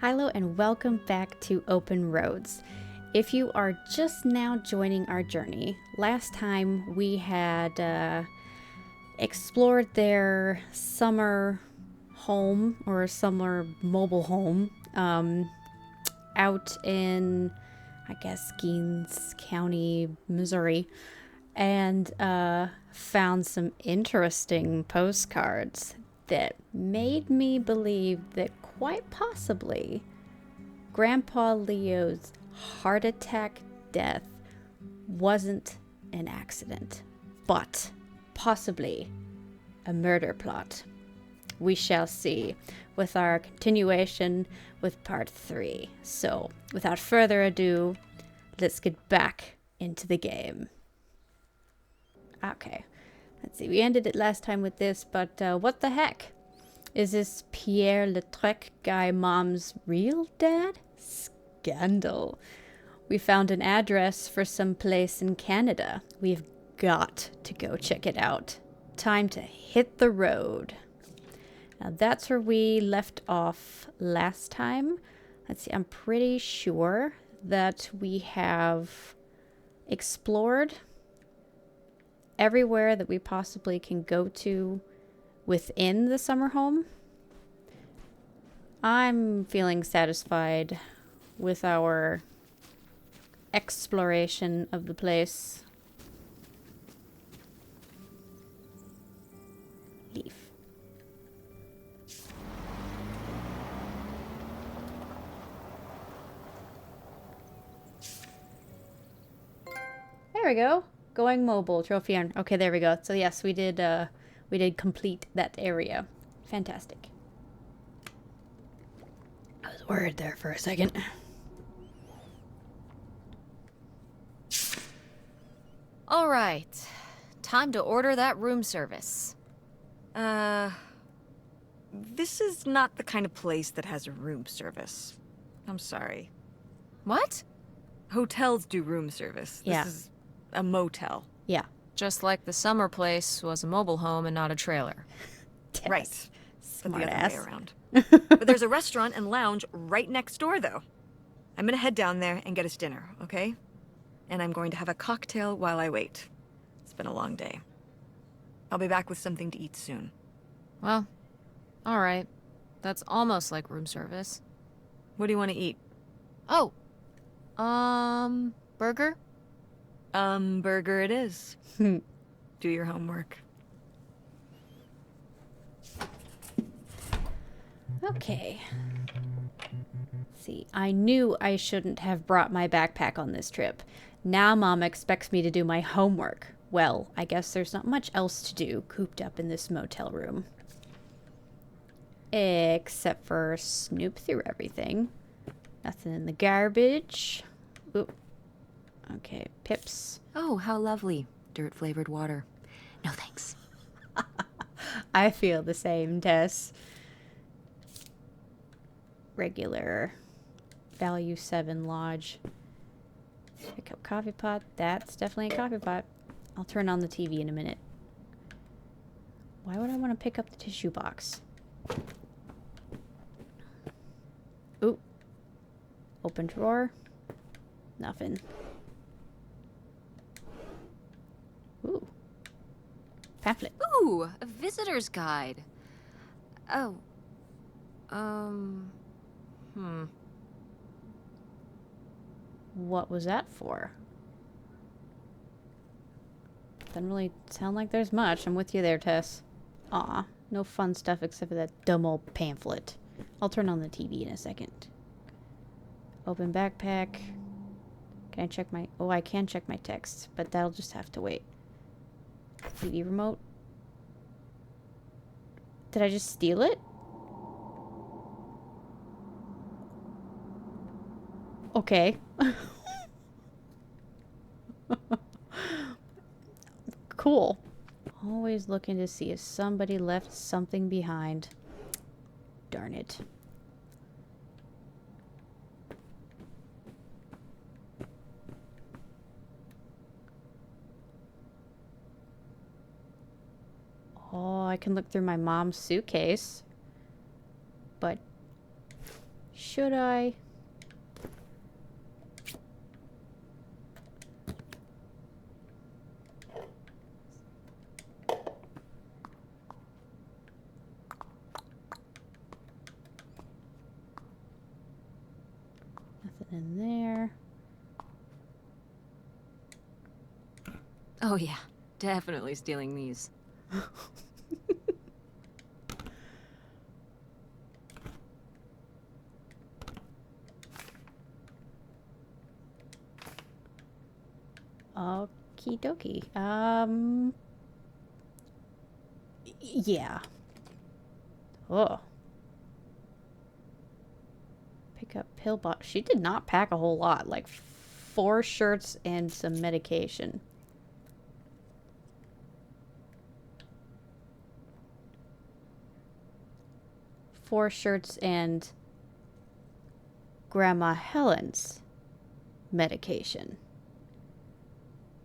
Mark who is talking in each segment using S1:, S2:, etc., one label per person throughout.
S1: Hello and welcome back to Open Roads. If you are just now joining our journey, last time we had explored their summer home or summer mobile home out in, I guess, Gaines County, Missouri, and found some interesting postcards that made me believe that quite possibly Grandpa Leo's heart attack death wasn't an accident, but possibly a murder plot. We shall see with our continuation with part 3. So, without further ado, let's get back into the game. Okay, let's see. We ended it last time with this, but what the heck? Is this Pierre LAUTREC guy Mom's real dad? Scandal. We found an address for some place in Canada. We've got to go check it out. Time to hit the road. Now that's where we left off last time. Let's see, I'm pretty sure that we have explored everywhere that we possibly can go to within the summer home. I'm feeling satisfied with our exploration of the place. Leaf. There we go. Going mobile, trophy on. Okay, there we go. So yes, we did complete that area. Fantastic. I was worried there for a second.
S2: All right. Time to order that room service.
S3: This is not the kind of place that has room service. I'm sorry.
S2: What?
S3: Hotels do room service.
S1: Yeah.
S3: This is a motel.
S1: Yeah.
S2: Just like the summer place was a mobile home and not a trailer.
S3: Right. But the
S1: Smart
S3: other
S1: ass.
S3: way around. But there's a restaurant and lounge right next door, though. I'm gonna head down there and get us dinner, okay? And I'm going to have a cocktail while I wait. It's been a long day. I'll be back with something to eat soon.
S2: Well, all right. That's almost like room service.
S3: What do you want to eat?
S2: Oh. Burger?
S3: Burger it is. Do your homework.
S1: Okay. See, I knew I shouldn't have brought my backpack on this trip. Now Mom expects me to do my homework. Well, I guess there's not much else to do cooped up in this motel room. Except for snoop through everything. Nothing in the garbage. Oop. Okay, Pips.
S4: Oh, how lovely. Dirt-flavored water. No thanks.
S1: I feel the same, Tess. Regular. Value 7 Lodge. Pick up coffee pot. That's definitely a coffee pot. I'll turn on the TV in a minute. Why would I want to pick up the tissue box? Ooh. Open drawer. Nothing. Ooh. Pamphlet.
S2: Ooh, a visitor's guide. Oh.
S1: What was that for? Doesn't really sound like there's much. I'm with you there, Tess. Aw, no fun stuff except for that dumb old pamphlet. I'll turn on the TV in a second. Open backpack. Can I check my... Oh, I can check my text, but that'll just have to wait. TV remote. Did I just steal it? Okay. Cool. Always looking to see if somebody left something behind. Darn it. Oh, I can look through my mom's suitcase. But Should I? Nothing in there.
S4: Oh yeah, definitely stealing these.
S1: Okie dokie. Yeah. Oh. Pick up pill box. She did not pack a whole lot. Like 4 shirts and some medication. Four shirts and Grandma Helen's medication.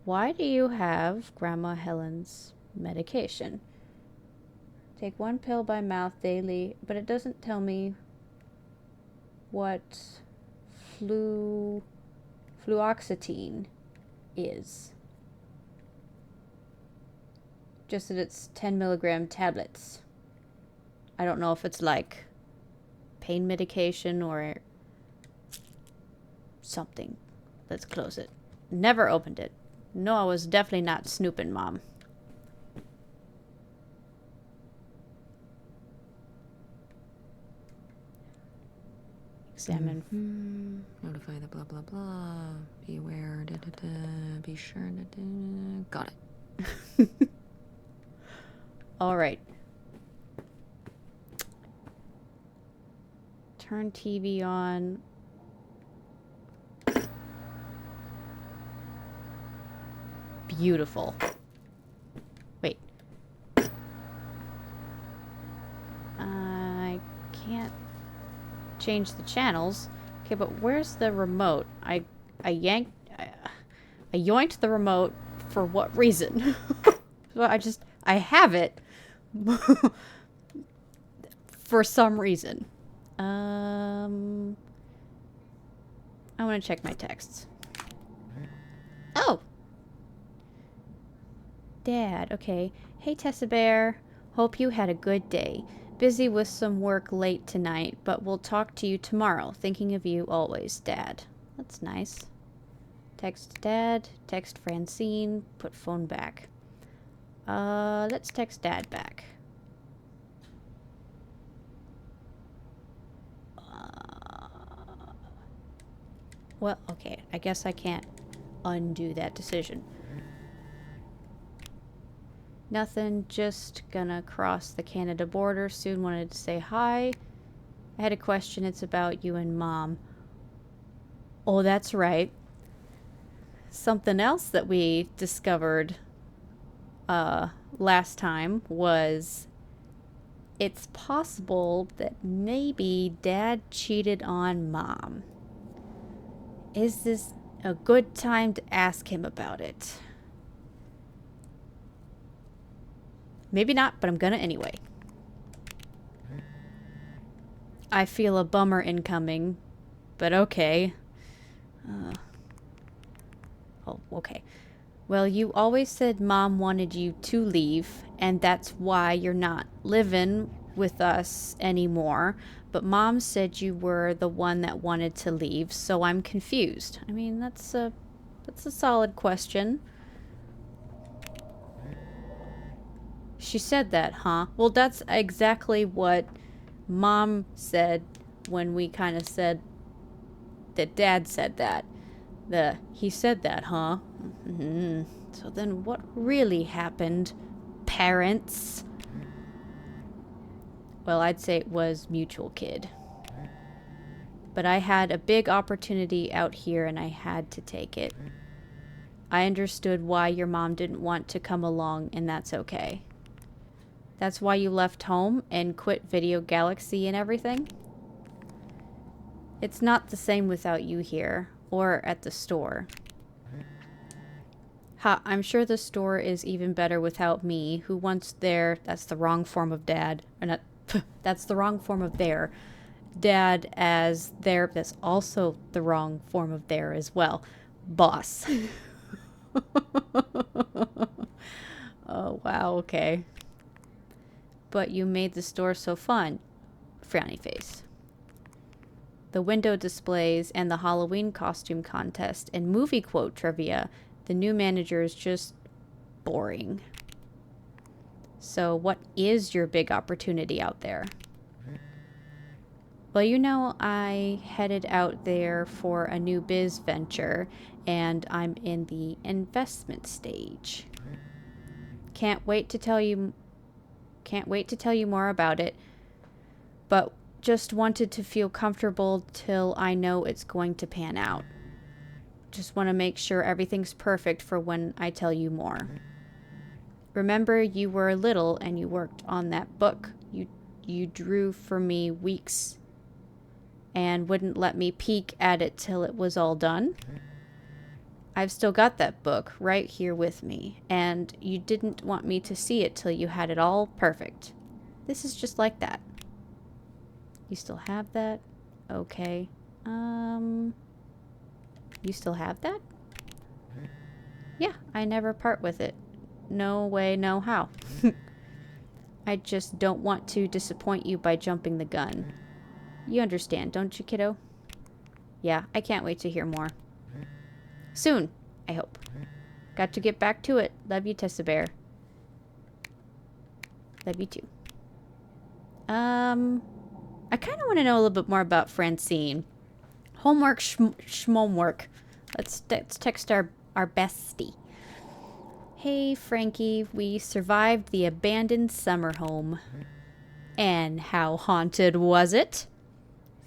S1: Why do you have Grandma Helen's medication? Take 1 pill by mouth daily, but it doesn't tell me what fluoxetine is. Just that it's 10 milligram tablets. I don't know if it's like pain medication or something. Let's close it. Never opened it. No, I was definitely not snooping, Mom. Examine.
S4: Notify the blah blah blah. Be aware. Da, da, da. Be sure. Da, da. Got it.
S1: All right. Turn TV on. Beautiful. Wait. I can't change the channels. Okay, but where's the remote? I yoinked the remote for what reason? Well, I have it for some reason. I want to check my texts. Oh. Dad, okay. Hey, Tessa Bear. Hope you had a good day. Busy with some work late tonight, but we'll talk to you tomorrow. Thinking of you always, Dad. That's nice. Text Dad. Text Francine. Put phone back. Let's text Dad back. Well, okay. I guess I can't undo that decision. Nothing, just gonna cross the Canada border soon. Wanted to say hi. I had a question. It's about you and Mom. Oh, that's right. Something else that we discovered last time was it's possible that maybe Dad cheated on Mom. Is this a good time to ask him about it? Maybe not, but I'm gonna anyway. I feel a bummer incoming, but okay. Oh, okay. Well, you always said Mom wanted you to leave, and that's why you're not living with us anymore. But Mom said you were the one that wanted to leave, so I'm confused. I mean, that's a solid question. She said that, huh? Well, that's exactly what Mom said when we kind of said that Dad said that. He said that, huh? Mm-hmm. So then what really happened, parents? Well, I'd say it was mutual, kid. But I had a big opportunity out here and I had to take it. I understood why your mom didn't want to come along, and that's okay. That's why you left home and quit Video Galaxy and everything? It's not the same without you here, or at the store. Ha, I'm sure the store is even better without me, who once there, that's the wrong form of dad, or not, that's the wrong form of there. dad as there. That's also the wrong form of there as well. Boss. Oh, wow, okay. But you made the store so fun. Frowny face. The window displays and the Halloween costume contest and movie quote trivia. The new manager is just boring. So what is your big opportunity out there? Well, you know, I headed out there for a new biz venture, and I'm in the investment stage. Can't wait to tell you more about it, but just wanted to feel comfortable till I know it's going to pan out. Just want to make sure everything's perfect for when I tell you more. Remember, you were little and you worked on that book. You drew for me weeks and wouldn't let me peek at it till it was all done. I've still got that book right here with me, and you didn't want me to see it till you had it all perfect. This is just like that. You still have that? Okay. You still have that? Yeah, I never part with it. No way, no how. I just don't want to disappoint you by jumping the gun. You understand, don't you, kiddo? Yeah, I can't wait to hear more. Soon, I hope. Got to get back to it. Love you, Tessa Bear. Love you too. I kind of want to know a little bit more about Francine. Homework, schmomwork. Let's text our bestie. Hey, Frankie, we survived the abandoned summer home. And how haunted was it?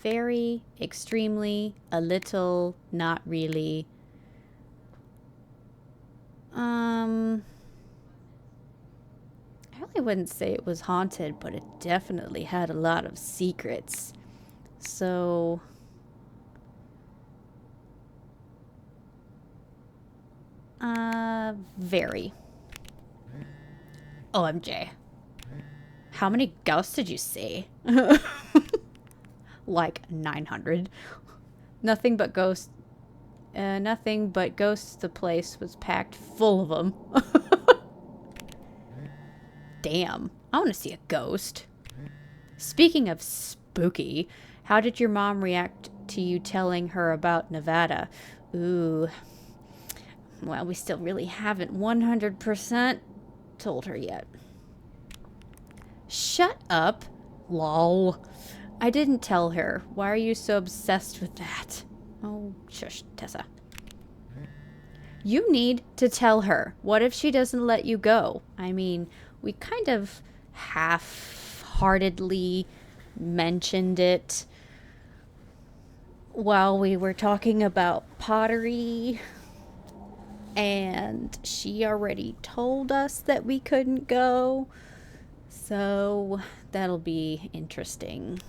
S1: Very, extremely, a little, not really. I really wouldn't say it was haunted, but it definitely had a lot of secrets. So... very. OMJ. How many ghosts did you see? Like 900. Nothing but ghosts. Nothing but ghosts. The place was packed full of them. Damn. I want to see a ghost. Speaking of spooky, how did your mom react to you telling her about Nevada? Ooh. Well, we still really haven't 100% told her yet. Shut up. Lol. I didn't tell her. Why are you so obsessed with that? Oh, shush, Tessa. You need to tell her. What if she doesn't let you go? I mean, we kind of half-heartedly mentioned it while we were talking about pottery. And she already told us that we couldn't go. So that'll be interesting.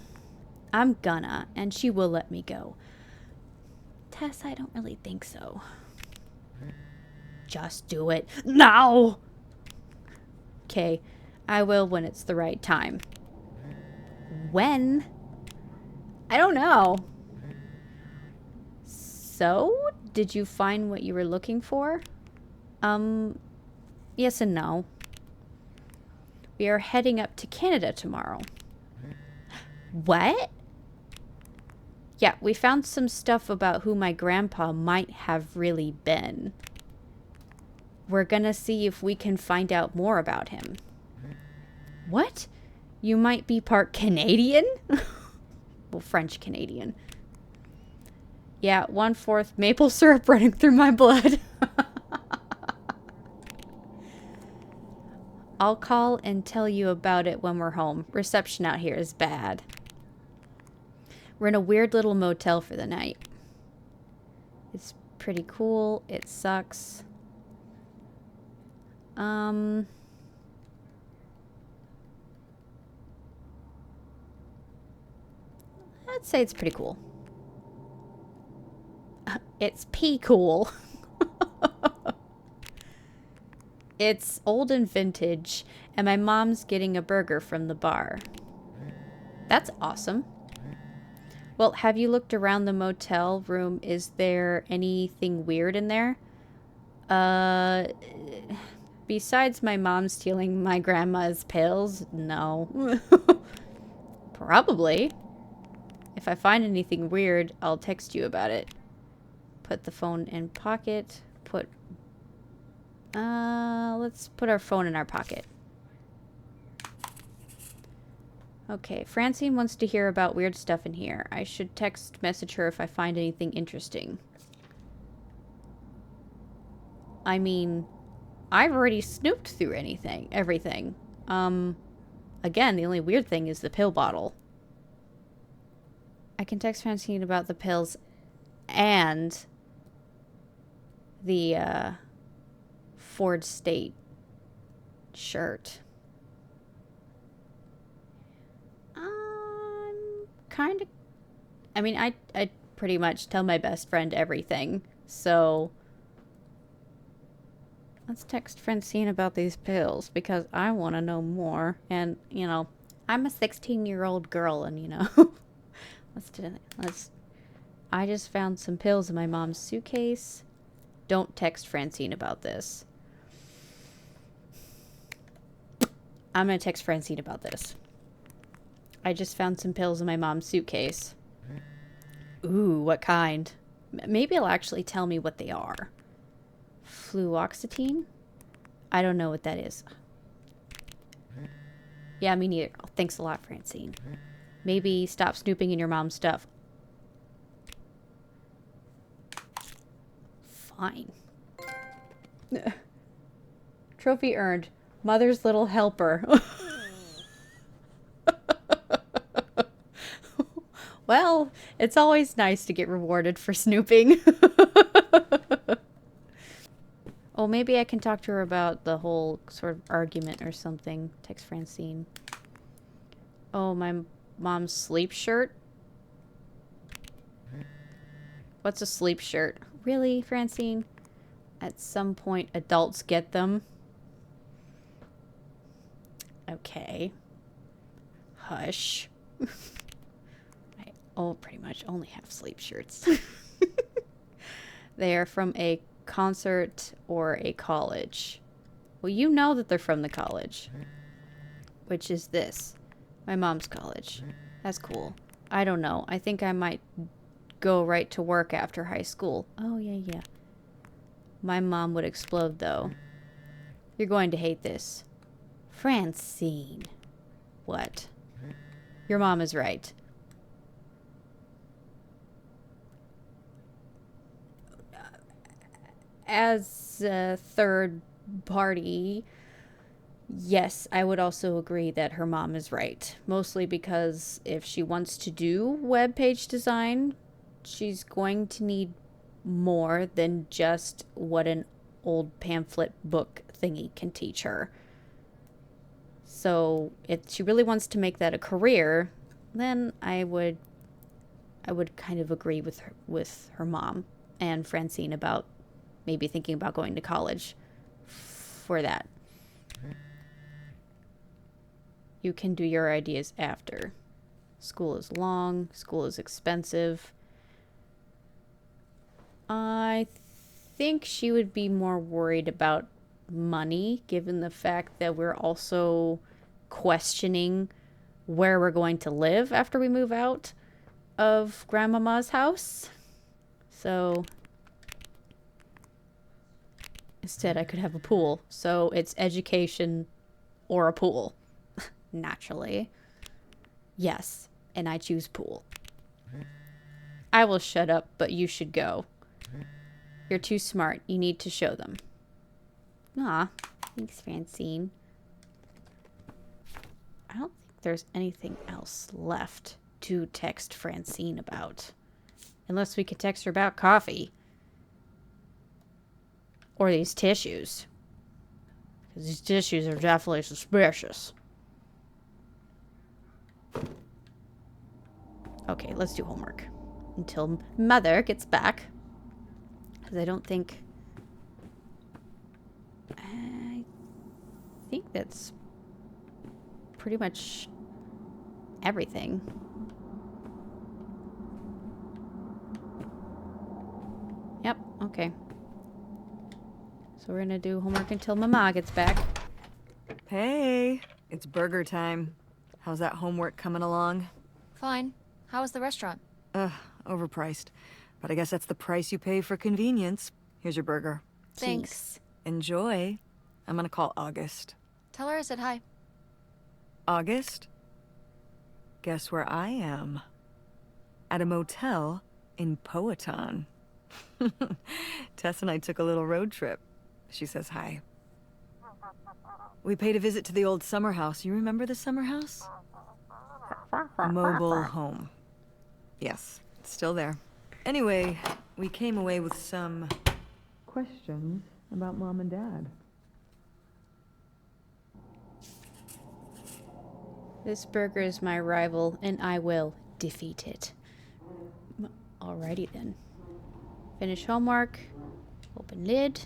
S1: I'm gonna, and she will let me go. Tess, I don't really think so. Just do it now! Okay, I will when it's the right time. When? I don't know. So, did you find what you were looking for? Yes and no. We are heading up to Canada tomorrow. What? Yeah, we found some stuff about who my grandpa might have really been. We're gonna see if we can find out more about him. What? You might be part Canadian? Well, French Canadian. Yeah, 1/4 maple syrup running through my blood. I'll call and tell you about it when we're home. Reception out here is bad. We're in a weird little motel for the night. It's pretty cool. It sucks. I'd say it's pretty cool. It's pee cool. It's old and vintage, and my mom's getting a burger from the bar. That's awesome. Well, have you looked around the motel room? Is there anything weird in there? Besides my mom stealing my grandma's pills, no. Probably. If I find anything weird, I'll text you about it. Put the phone in pocket. Let's put our phone in our pocket. Okay, Francine wants to hear about weird stuff in here. I should text message her if I find anything interesting. I mean, I've already snooped through everything. Again, the only weird thing is the pill bottle. I can text Francine about the pills and the, Ford State shirt. Kind of... I mean, I pretty much tell my best friend everything, so... Let's text Francine about these pills, because I want to know more. And, you know, I'm a 16-year-old girl, and, you know... I just found some pills in my mom's suitcase. Don't text Francine about this. I'm going to text Francine about this. I just found some pills in my mom's suitcase. Ooh, what kind? Maybe it'll actually tell me what they are. Fluoxetine? I don't know what that is. Yeah, me neither. Oh, thanks a lot, Francine. Maybe stop snooping in your mom's stuff. Fine. Trophy earned. Mother's little helper. Well, it's always nice to get rewarded for snooping. Oh, maybe I can talk to her about the whole sort of argument or something. Text Francine. Oh, my mom's sleep shirt? What's a sleep shirt? Really, Francine? At some point, adults get them. Okay. Hush. I pretty much only have sleep shirts. They are from a concert or a college. Well, you know that they're from the college. Which is this. My mom's college. That's cool. I don't know. I think I might go right to work after high school. Oh, yeah. My mom would explode, though. You're going to hate this. Francine. What? Your mom is right. As a third party, yes, I would also agree that her mom is right. Mostly because if she wants to do web page design, she's going to need more than just what an old pamphlet book thingy can teach her. So if she really wants to make that a career, then I would kind of agree with her mom and Francine about maybe thinking about going to college for that. You can do your ideas after. School is long. School is expensive. I think she would be more worried about money, given the fact that we're also questioning where we're going to live after we move out of Grandmama's house. So instead, I could have a pool. So it's education or a pool. Naturally. Yes, and I choose pool. I will shut up, but you should go. You're too smart. You need to show them. Aw, thanks, Francine. I don't think there's anything else left to text Francine about. Unless we could text her about coffee. Or these tissues. Because these tissues are definitely suspicious. Okay, let's do homework. Until Mother gets back. Because I don't think... I think that's pretty much everything. Yep, okay. So we're gonna do homework until Mama gets back.
S3: Hey, it's burger time. How's that homework coming along?
S2: Fine. How was the restaurant?
S3: Ugh, overpriced. But I guess that's the price you pay for convenience. Here's your burger.
S2: Thanks.
S3: Enjoy. I'm gonna call August.
S2: Tell her I said hi.
S3: August? Guess where I am? At a motel in Powhatan. Tess and I took a little road trip. She says hi. We paid a visit to the old summer house. You remember the summer house? Mobile home. Yes, it's still there. Anyway, we came away with some questions about Mom and Dad.
S1: This burger is my rival, and I will defeat it. Alrighty then. Finish homework. Open lid.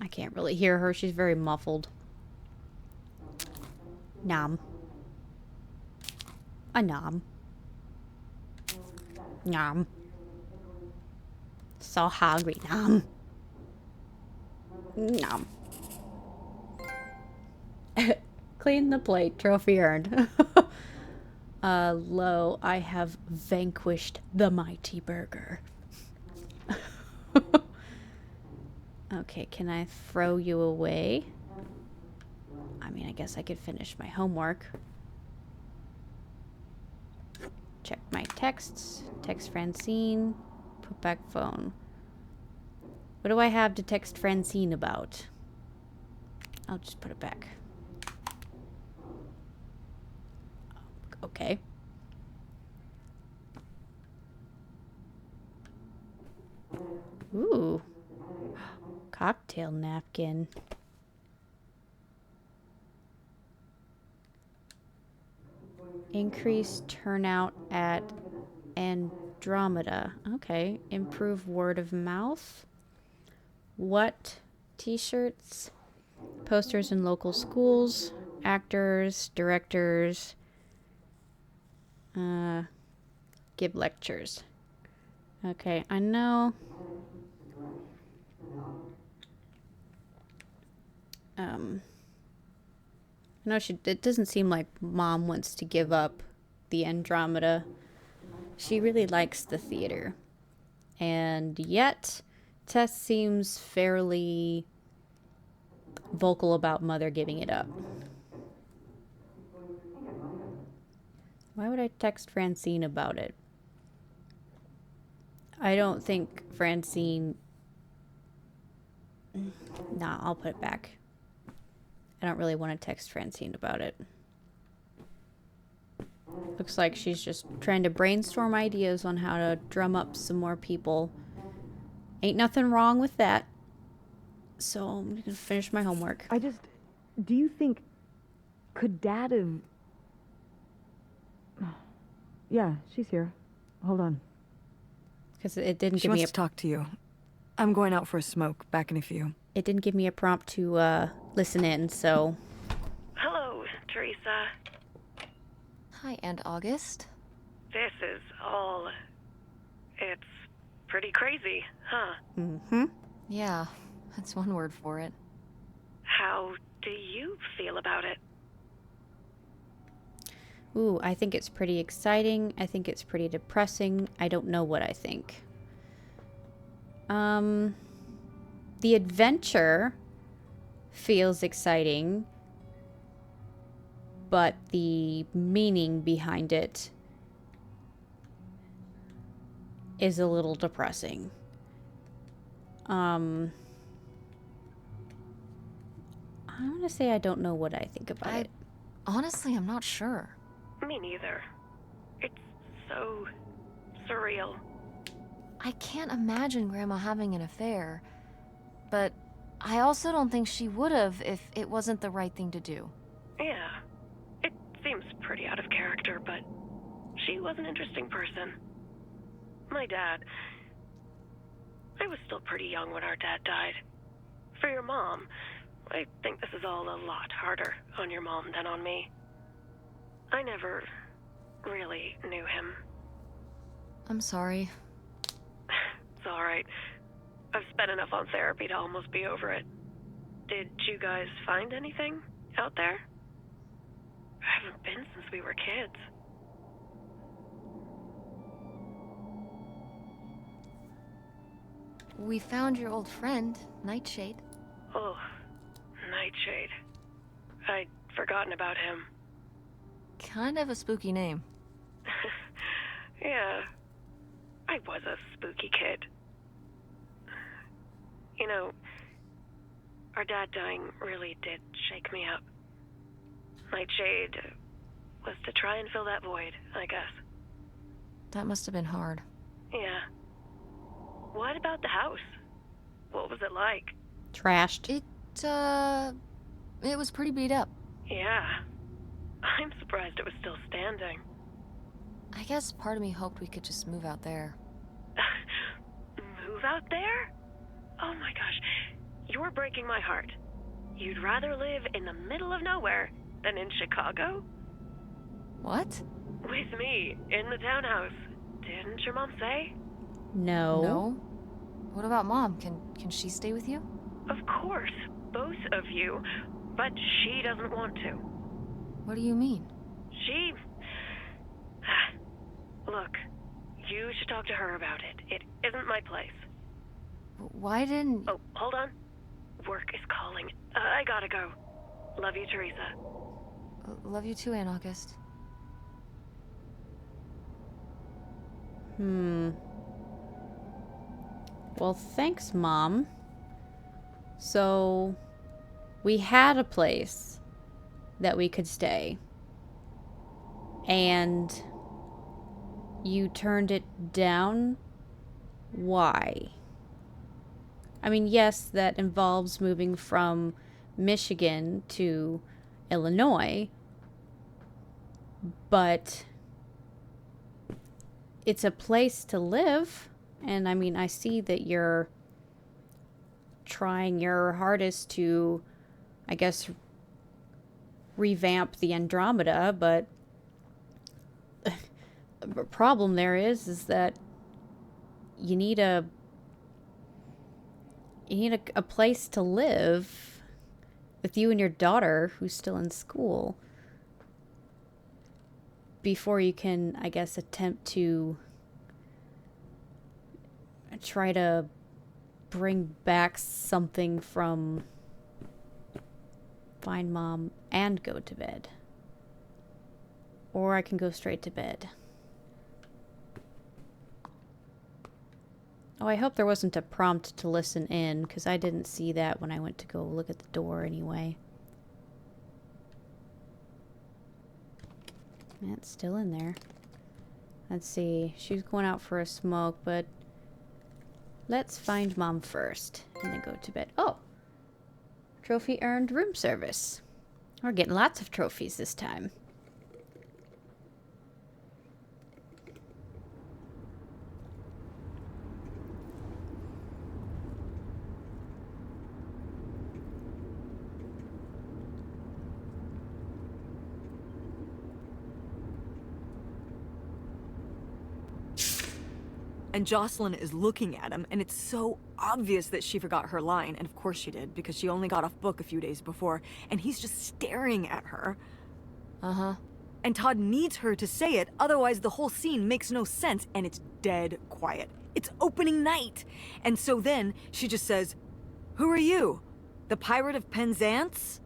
S1: I can't really hear her. She's very muffled. Nom. A nom. Nom. So hungry. Nom. Nom. Clean the plate. Trophy earned. Lo, I have vanquished the mighty burger. Okay, can I throw you away? I mean, I guess I could finish my homework. Check my texts. Text Francine. Put back phone. What do I have to text Francine about? I'll just put it back. Okay. Ooh. Cocktail napkin. Increase turnout at Andromeda. Okay. Improve word of mouth. What? T-shirts. Posters in local schools. Actors. Directors. Give lectures. Okay. I know. No, it doesn't seem like Mom wants to give up the Andromeda. She really likes the theater. And yet, Tess seems fairly vocal about Mother giving it up. Why would I text Francine about it? I don't think Francine... Nah, I'll put it back. I don't really want to text Francine about it. Looks like she's just trying to brainstorm ideas on how to drum up some more people. Ain't nothing wrong with that. So I'm gonna finish my homework.
S3: Do you think... Could Dad have... Yeah, she's here. Hold on.
S1: Because it didn't
S3: She
S1: give me
S3: wants to talk to you. I'm going out for a smoke. Back in a few.
S1: It didn't give me a prompt to listen in, so...
S5: Hello, Teresa.
S2: Hi, Aunt August.
S5: This is all... It's pretty crazy, huh?
S1: Mm-hmm.
S2: Yeah, that's one word for it.
S5: How do you feel about it?
S1: Ooh, I think it's pretty exciting. I think it's pretty depressing. I don't know what I think. The adventure feels exciting, but the meaning behind it is a little depressing. I'm gonna say I don't know what I think about it.
S2: Honestly, I'm not sure.
S5: Me neither. It's so surreal.
S2: I can't imagine Grandma having an affair, but I also don't think she would have if it wasn't the right thing to do.
S5: Yeah. It seems pretty out of character, but She was an interesting person. My dad. I was still pretty young when our dad died. For your mom, I think this is all a lot harder on your mom than on me. I never really knew him.
S2: I'm sorry.
S5: It's alright. I've spent enough on therapy to almost be over it. Did you guys find anything out there? I haven't been since we were kids.
S2: We found your old friend, Nightshade.
S5: Oh, Nightshade. I'd forgotten about him.
S2: Kind of a spooky name.
S5: Yeah, I was a spooky kid. You know, our dad dying really did shake me up. Nightshade was to try and fill that void, I guess.
S2: That must have been hard.
S5: Yeah. What about the house? What was it like?
S1: Trashed.
S2: It was pretty beat up.
S5: Yeah. I'm surprised it was still standing.
S2: I guess part of me hoped we could just move out there.
S5: Move out there? Oh my gosh. You're breaking my heart. You'd rather live in the middle of nowhere than in Chicago?
S2: What?
S5: With me, in the townhouse. Didn't your mom say?
S1: No.
S2: No? What about Mom? Can she stay with you?
S5: Of course, both of you. But she doesn't want to.
S2: What do you mean?
S5: She... Look, you should talk to her about it. It isn't my place.
S2: Why didn't...
S5: Oh, hold on. Work is calling. I gotta go. Love you, Teresa.
S2: Love you too, Aunt August.
S1: Well, thanks, Mom. So, we had a place that we could stay. And you turned it down? Why? I mean, yes, that involves moving from Michigan to Illinois, but it's a place to live. And I mean, I see that you're trying your hardest to, I guess, revamp the Andromeda, but the problem there is that you need a place to live with you and your daughter, who's still in school, before you can, I guess, attempt to try to bring back something from Find Mom and go to bed. Or I can go straight to bed. Oh, I hope there wasn't a prompt to listen in, because I didn't see that when I went to go look at the door anyway. Yeah, it's still in there. Let's see. She was going out for a smoke, but let's find Mom first and then go to bed. Oh! Trophy earned room service. We're getting lots of trophies this time.
S3: And Jocelyn is looking at him, and it's so obvious that she forgot her line. And of course she did, because she only got off book a few days before. And he's just staring at her.
S2: Uh-huh.
S3: And Todd needs her to say it, otherwise the whole scene makes no sense, and it's dead quiet. It's opening night. And so then she just says, "Who are you? The Pirate of Penzance?"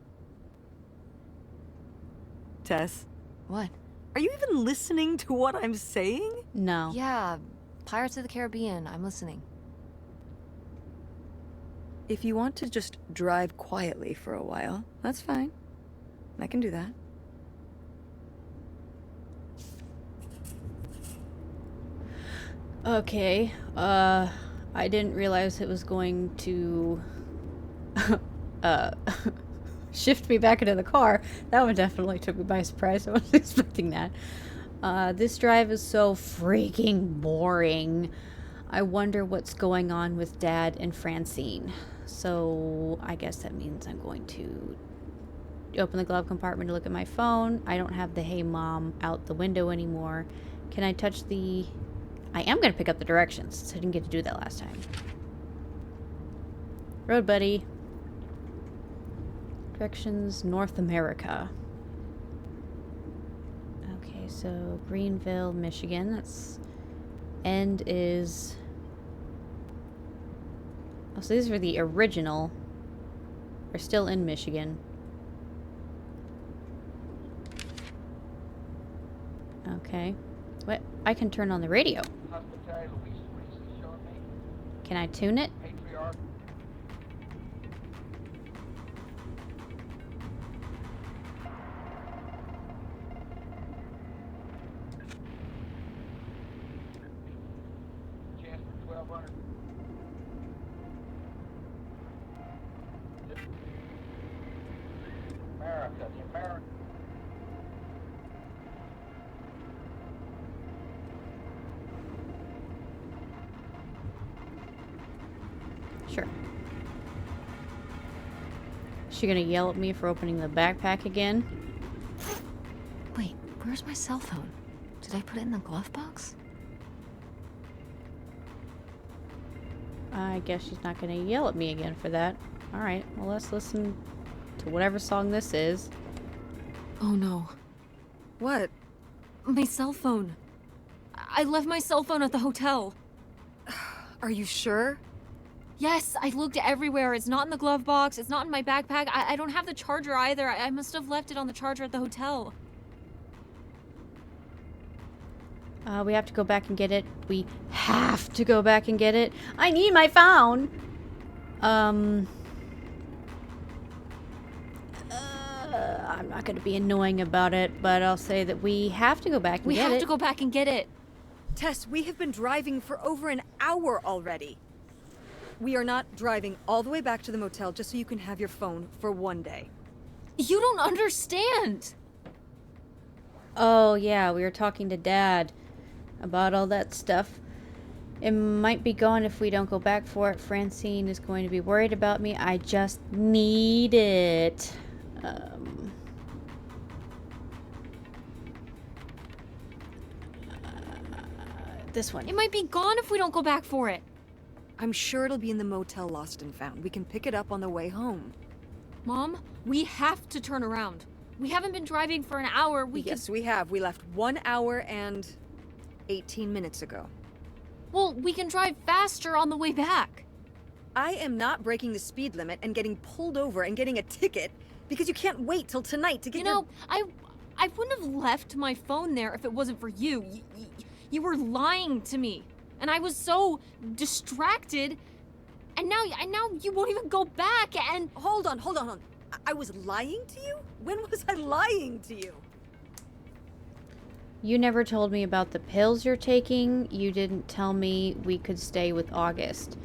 S3: Tess,
S2: What?
S3: are you even listening to what I'm saying?
S1: No.
S2: Yeah, Pirates of the Caribbean. I'm listening.
S3: If you want to just drive quietly for a while, that's fine. I can do that.
S1: Okay. I didn't realize it was going to shift me back into the car. That one definitely took me by surprise. I wasn't expecting that. This drive is so freaking boring. I wonder what's going on with Dad and Francine. So I guess that means I'm going to open the glove compartment to look at my phone. I don't have the Hey Mom out the window anymore. Can I touch the... I am going to pick up the directions, since I didn't get to do that last time. Road buddy. Directions, North America. Okay, so Greenville, Michigan. That's... End is... Oh, so these were the original. We're still in Michigan. Okay. What? I can turn on the radio. Can I tune it? Sure. Is she gonna yell at me for opening the backpack again?
S2: Wait, where's my cell phone? Did I put it in the glove box?
S1: I guess she's not gonna yell at me again for that. Alright, well let's listen to whatever song this is.
S2: Oh no.
S3: What?
S2: My cell phone. I left my cell phone at the hotel.
S3: Are you sure?
S2: Yes, I looked everywhere. It's not in the glove box. It's not in my backpack. I don't have the charger either. I must have left it on the charger at the hotel.
S1: We have to go back and get it. We have to go back and get it. I need my phone! I'm not gonna be annoying about it, but I'll say that we have to go back and
S2: We
S1: get it.
S2: have to go back and get it.
S3: Tess, we have been driving for over an hour already. We are not driving all the way back to the motel just so you can have your phone for one day.
S2: You don't understand.
S1: Oh, yeah, we were talking to Dad about all that stuff. It might be gone if we don't go back for it. Francine is going to be worried about me. I just need it. This one.
S2: It might be gone if we don't go back for it.
S3: I'm sure it'll be in the motel Lost and Found. We can pick it up on the way home.
S2: Mom, we have to turn around. We haven't been driving for an hour.
S3: Yes, we have. We left 1 hour and 18 minutes ago.
S2: Well, we can drive faster on the way back.
S3: I am not breaking the speed limit and getting pulled over and getting a ticket because you can't wait till tonight to get
S2: I wouldn't have left my phone there if it wasn't for you. You were lying to me. And I was so distracted. And now you won't even go back and...
S3: Hold on. I was lying to you? When was I lying to you?
S1: You never told me about the pills you're taking. You didn't tell me we could stay with August.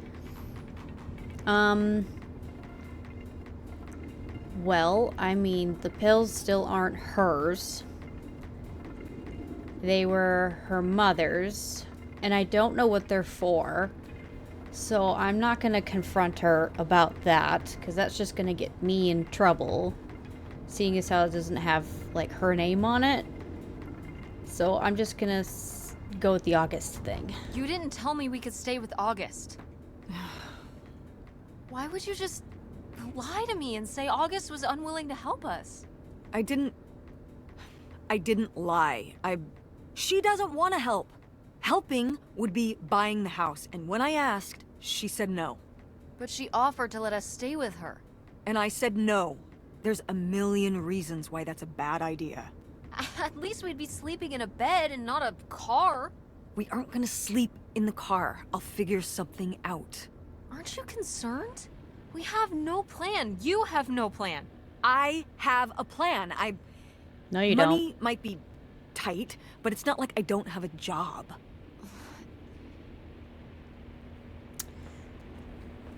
S1: Well, I mean, the pills still aren't hers. They were her mother's, and I don't know what they're for. So I'm not going to confront her about that, because that's just going to get me in trouble, seeing as how it doesn't have, like, her name on it. So I'm just going to go with the August thing.
S2: You didn't tell me we could stay with August. Why would you just lie to me and say August was unwilling to help us?
S3: I didn't lie. She doesn't want to help. Helping would be buying the house, and when I asked, she said no.
S2: But she offered to let us stay with her.
S3: And I said no. There's a million reasons why that's a bad idea.
S2: At least we'd be sleeping in a bed and not a car.
S3: We aren't gonna sleep in the car. I'll figure something out.
S2: Aren't you concerned? We have no plan. You have no plan.
S3: I have a plan.
S1: No, you
S3: Money
S1: don't.
S3: might be tight, but it's not like I don't have a job.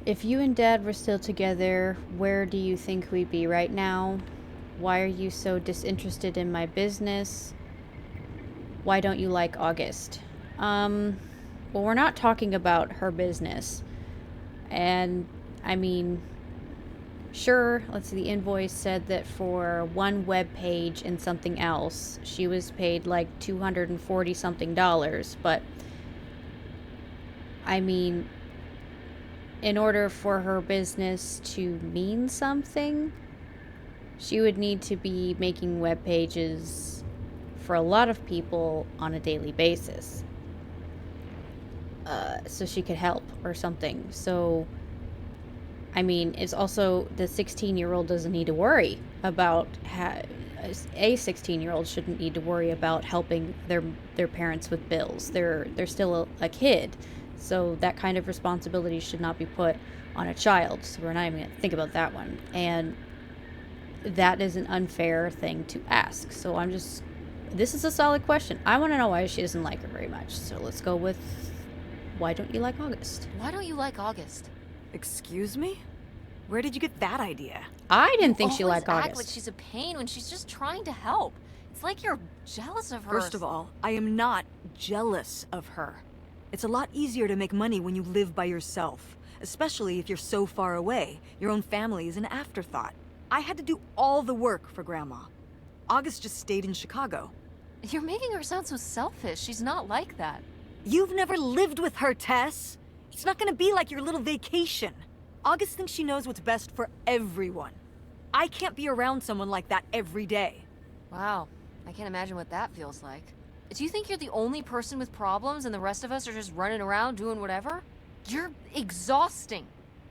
S1: If you and Dad were still together, where do you think we'd be right now? Why are you so disinterested in my business? why don't you like August? Well, we're not talking about her business. And, I mean, sure, let's see, the invoice said that for one web page and something else, she was paid like $240 something, but, I mean, in order for her business to mean something, she would need to be making web pages for a lot of people on a daily basis. So she could help or something. So, I mean, it's also the 16-year-old doesn't need to worry about a 16-year-old shouldn't need to worry about helping their parents with bills. They're still a kid. So that kind of responsibility should not be put on a child. So we're not even going to think about that one. And that is an unfair thing to ask. So this is a solid question. I want to know why she doesn't like her very much. So let's go with, why don't you like August?
S2: Why don't you like August?
S3: Excuse me? Where did you get that idea?
S1: I didn't think she
S2: always
S1: liked
S2: act
S1: August.
S2: like she's a pain when she's just trying to help. It's like you're jealous of her.
S3: First of all, I am not jealous of her. It's a lot easier to make money when you live by yourself, especially if you're so far away. Your own family is an afterthought. I had to do all the work for Grandma. August just stayed in Chicago.
S2: You're making her sound so selfish. She's not like that.
S3: You've never lived with her, Tess. It's not gonna be like your little vacation. August thinks she knows what's best for everyone. I can't be around someone like that every day.
S2: Wow, I can't imagine what that feels like. Do you think you're the only person with problems and the rest of us are just running around doing whatever? You're exhausting.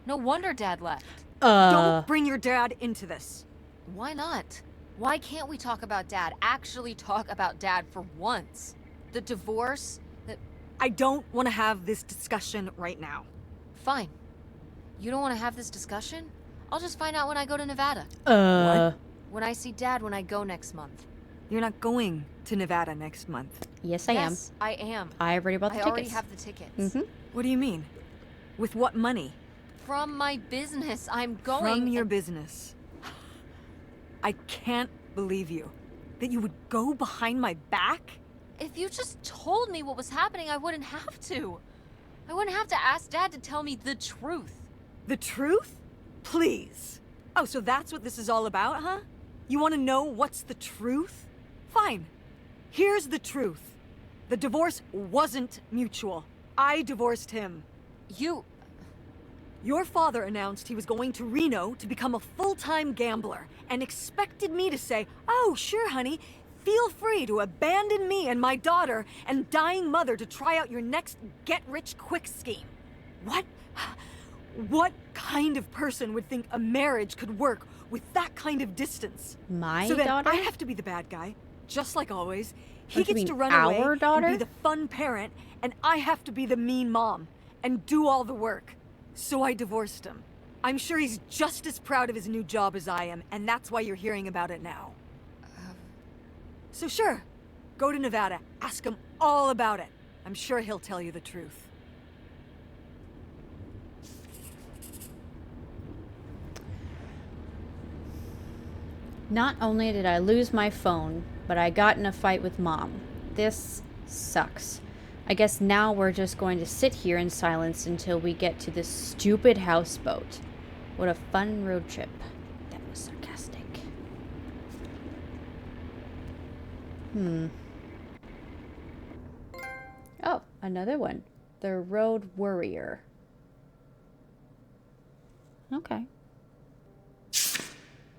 S2: No wonder Dad left.
S3: Don't bring your dad into this.
S2: Why not? Why can't we talk about Dad? Actually talk about Dad for once. The divorce,
S3: I don't want to have this discussion right now.
S2: Fine. You don't want to have this discussion? I'll just find out when I go to Nevada.
S3: What?
S2: When I see Dad when I go next month.
S3: You're not going to Nevada next month.
S1: Yes, I am.
S2: Yes, I am.
S1: I already bought the
S2: I
S1: tickets.
S2: already have the tickets.
S1: Mm-hmm.
S3: What do you mean? With what money?
S2: From my business, I'm going.
S3: From your business. I can't believe you. That you would go behind my back?
S2: If you just told me what was happening, I wouldn't have to. I wouldn't have to ask Dad to tell me the truth.
S3: The truth? Please. Oh, so that's what this is all about, huh? You want to know what's the truth? Fine. Here's the truth. The divorce wasn't mutual. I divorced him. Your father announced he was going to Reno to become a full-time gambler and expected me to say, "Oh, sure, honey. Feel free to abandon me and my daughter and dying mother to try out your next get-rich-quick scheme." What? What kind of person would think a marriage could work with that kind of distance?
S1: My
S3: so then
S1: daughter?
S3: I have to be the bad guy, just like always. He
S1: Don't you
S3: gets to
S1: mean
S3: run
S1: our
S3: away
S1: daughter?
S3: and be the fun parent, and I have to be the mean mom and do all the work. So I divorced him. I'm sure he's just as proud of his new job as I am, and that's why you're hearing about it now. So sure, go to Nevada, ask him all about it. I'm sure he'll tell you the truth.
S1: Not only did I lose my phone, but I got in a fight with Mom. This sucks. I guess now we're just going to sit here in silence until we get to this stupid houseboat. What a fun road trip. That was sarcastic. Oh, another one. The Road Worrier. Okay.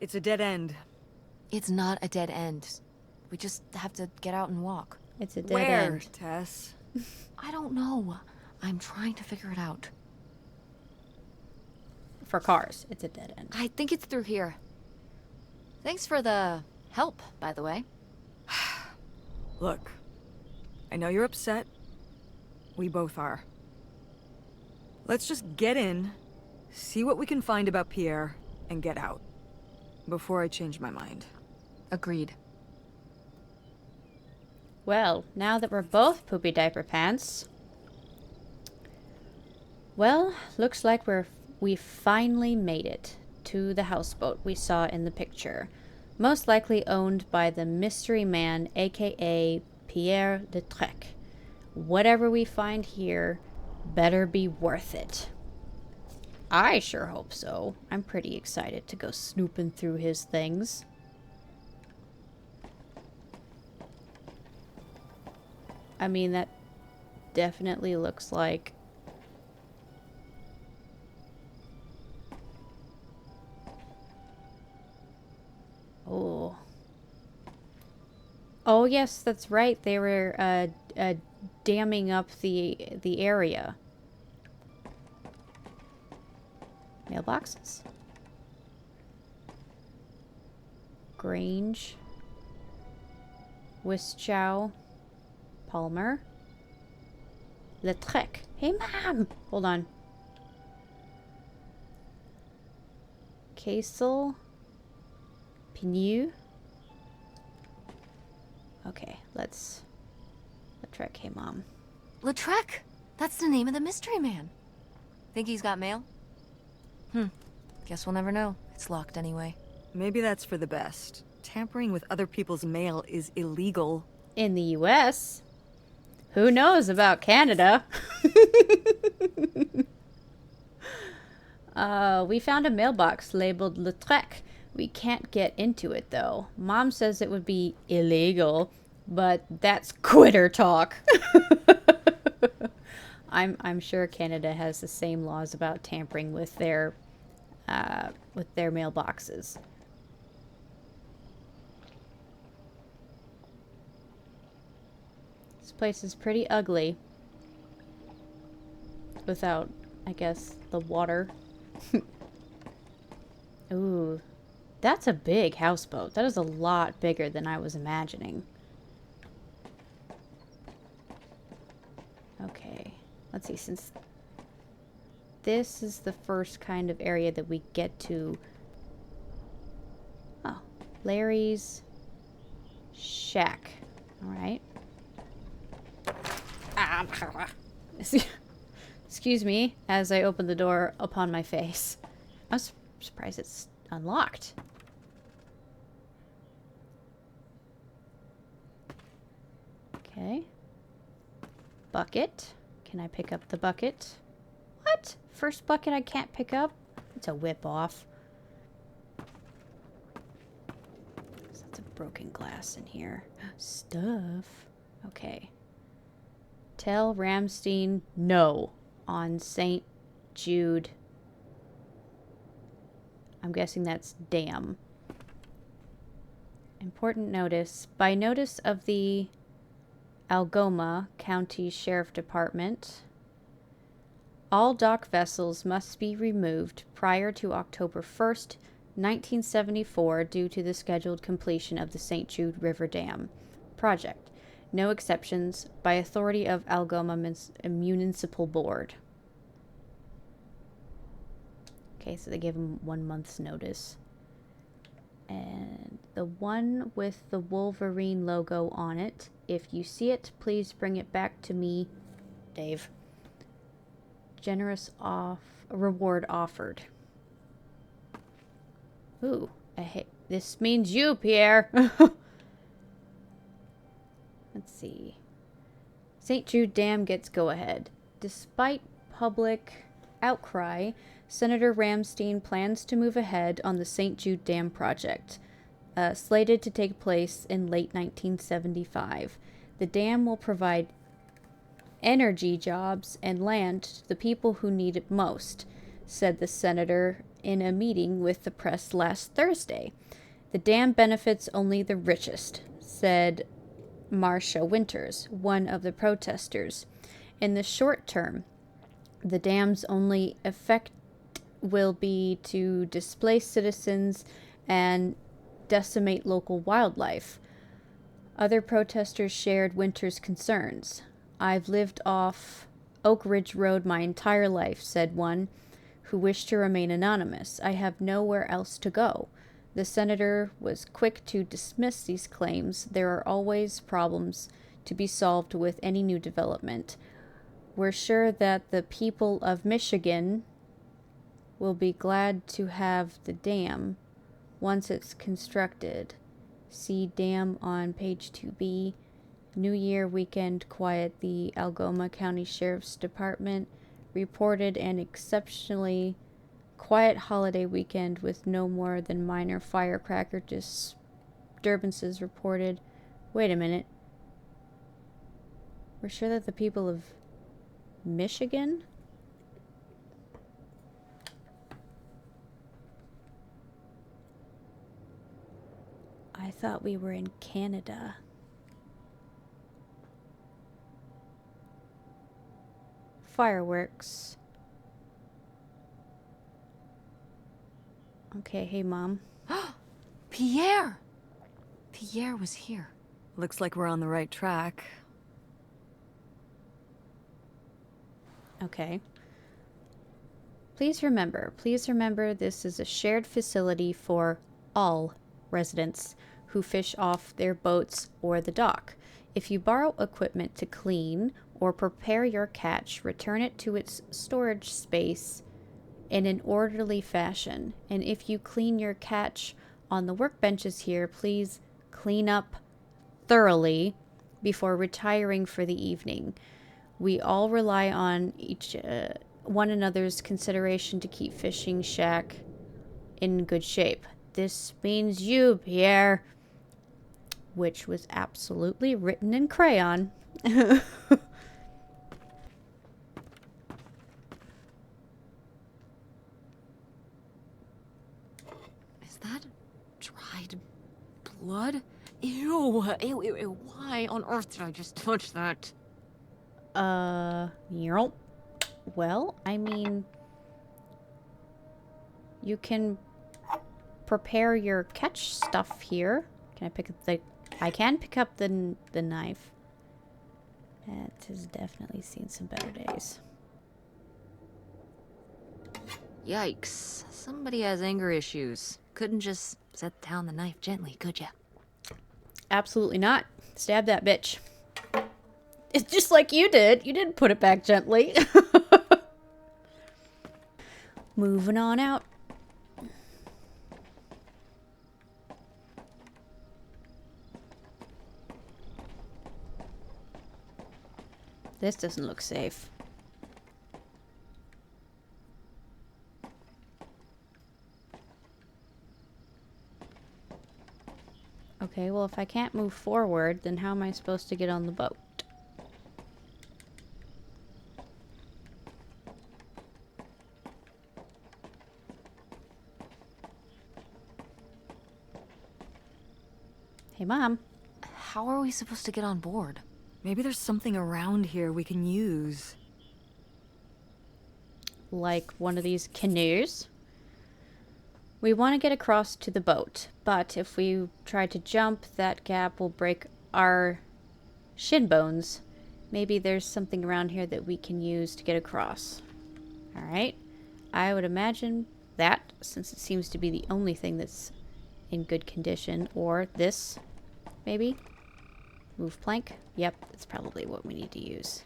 S3: It's a dead end.
S2: It's not a dead end. We just have to get out and walk.
S1: It's a dead
S3: Where,
S1: end.
S3: Tess?
S2: I don't know. I'm trying to figure it out.
S1: For cars, it's a dead end.
S2: I think it's through here. Thanks for the help, by the way.
S3: Look, I know you're upset. We both are. Let's just get in, see what we can find about Pierre, and get out. Before I change my mind.
S2: Agreed.
S1: Well, now that we're both poopy diaper pants, well, looks like we finally made it to the houseboat we saw in the picture. Most likely owned by the mystery man, aka Pierre LAUTREC. Whatever we find here better be worth it. I sure hope so. I'm pretty excited to go snooping through his things. I mean, that definitely looks like... Oh. Oh, yes, that's right. They were damming up the area. Mailboxes. Grange. Wischow. Palmer. LAUTREC. Hey, Mom! Hold on. Casel. Pinu. Okay, let's... LAUTREC, hey, Mom.
S4: Lautrec! That's the name of the mystery man. Think he's got mail? Guess we'll never know. It's locked anyway.
S3: Maybe that's for the best. Tampering with other people's mail is illegal.
S1: In the US? Who knows about Canada? We found a mailbox labeled LAUTREC. We can't get into it, though. Mom says it would be illegal, but that's quitter talk. I'm sure Canada has the same laws about tampering with their mailboxes. This place is pretty ugly. Without, I guess, the water. Ooh. That's a big houseboat. That is a lot bigger than I was imagining. Okay. Let's see, since this is the first kind of area that we get to... Oh. Larry's shack. Alright. Excuse me, as I open the door upon my face. I was surprised it's unlocked. Okay. Bucket. Can I pick up the bucket? What? First bucket I can't pick up? It's a whip off. There's lots of broken glass in here. Stuff. Okay. Tell Ramstein no on St. Jude. I'm guessing that's dam. Important notice. By notice of the Algoma County Sheriff Department, all dock vessels must be removed prior to October 1st, 1974 due to the scheduled completion of the St. Jude River Dam project. No exceptions, by authority of Algoma Municipal Board. Okay, so they gave him 1 month's notice. And the one with the Wolverine logo on it, if you see it, please bring it back to me, Dave. Generous reward offered. Ooh, this means you, Pierre. Let's see. St. Jude Dam gets go-ahead. Despite public outcry, Senator Ramstein plans to move ahead on the St. Jude Dam project, slated to take place in late 1975. The dam will provide energy jobs and land to the people who need it most, said the senator in a meeting with the press last Thursday. The dam benefits only the richest, said Marcia Winters, one of the protesters. In the short term, the dam's only effect will be to displace citizens and decimate local wildlife. Other protesters shared Winters' concerns. I've lived off Oak Ridge Road my entire life, said one, who wished to remain anonymous. I have nowhere else to go. The senator was quick to dismiss these claims. There are always problems to be solved with any new development. We're sure that the people of Michigan will be glad to have the dam once it's constructed. See dam on page 2B. New Year weekend quiet. The Algoma County Sheriff's Department reported an exceptionally quiet holiday weekend with no more than minor firecracker disturbances reported. Wait a minute. We're sure that the people of Michigan? I thought we were in Canada. Fireworks. Okay, hey Mom.
S4: Pierre! Pierre was here.
S3: Looks like we're on the right track.
S1: Okay. Please remember this is a shared facility for all residents who fish off their boats or the dock. If you borrow equipment to clean or prepare your catch, return it to its storage space in an orderly fashion. And if you clean your catch on the workbenches here, please clean up thoroughly before retiring for the evening. We all rely on one another's consideration to keep Fishing Shack in good shape. This means you, Pierre. Which was absolutely written in crayon.
S4: Is that dried blood? Ew, ew, ew, ew. Why on earth did I just touch that?
S1: Well, I mean, you can prepare your catch stuff here. Can I pick up I can pick up the knife. It has definitely seen some better days.
S4: Yikes. Somebody has anger issues. Couldn't just set down the knife gently, could ya?
S1: Absolutely not. Stab that bitch. It's just like you did. You didn't put it back gently. Moving on out. This doesn't look safe. Okay, well, if I can't move forward, then how am I supposed to get on the boat? Hey, Mom.
S4: How are we supposed to get on board?
S3: Maybe there's something around here we can use.
S1: Like one of these canoes. We want to get across to the boat, but if we try to jump, that gap will break our shin bones. Maybe there's something around here that we can use to get across. Alright. I would imagine that, since it seems to be the only thing that's in good condition. Or this, maybe? Move plank? Yep, that's probably what we need to use.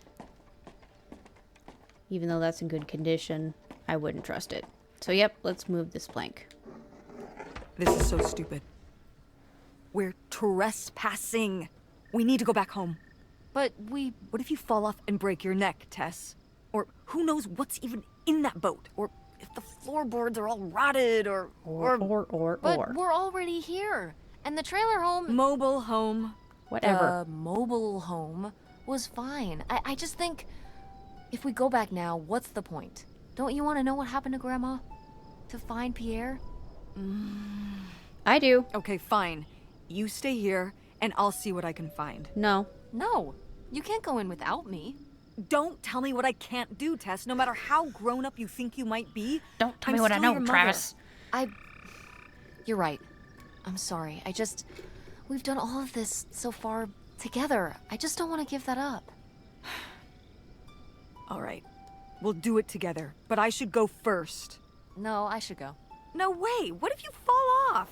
S1: Even though that's in good condition, I wouldn't trust it. So yep, let's move this plank.
S3: This is so stupid. We're trespassing. We need to go back home.
S4: But
S3: What if you fall off and break your neck, Tess? Or who knows what's even in that boat? Or if the floorboards are all rotted,
S1: Or.
S4: But we're already here. And the trailer home...
S3: Mobile home.
S1: Whatever.
S4: The mobile home was fine. I just think... If we go back now, what's the point? Don't you want to know what happened to Grandma? To find Pierre?
S1: I do.
S3: Okay, fine. You stay here, and I'll see what I can find.
S1: No.
S4: No. You can't go in without me.
S3: Don't tell me what I can't do, Tess. No matter how grown up you think you might be.
S1: Don't tell
S3: I'm
S1: me what I
S3: still
S1: know,
S3: your mother.
S1: Travis.
S4: You're right. I'm sorry. We've done all of this so far together. I just don't want to give that up.
S3: All right. We'll do it together, but I should go first.
S4: No, I should go.
S3: No way. What if you fall off?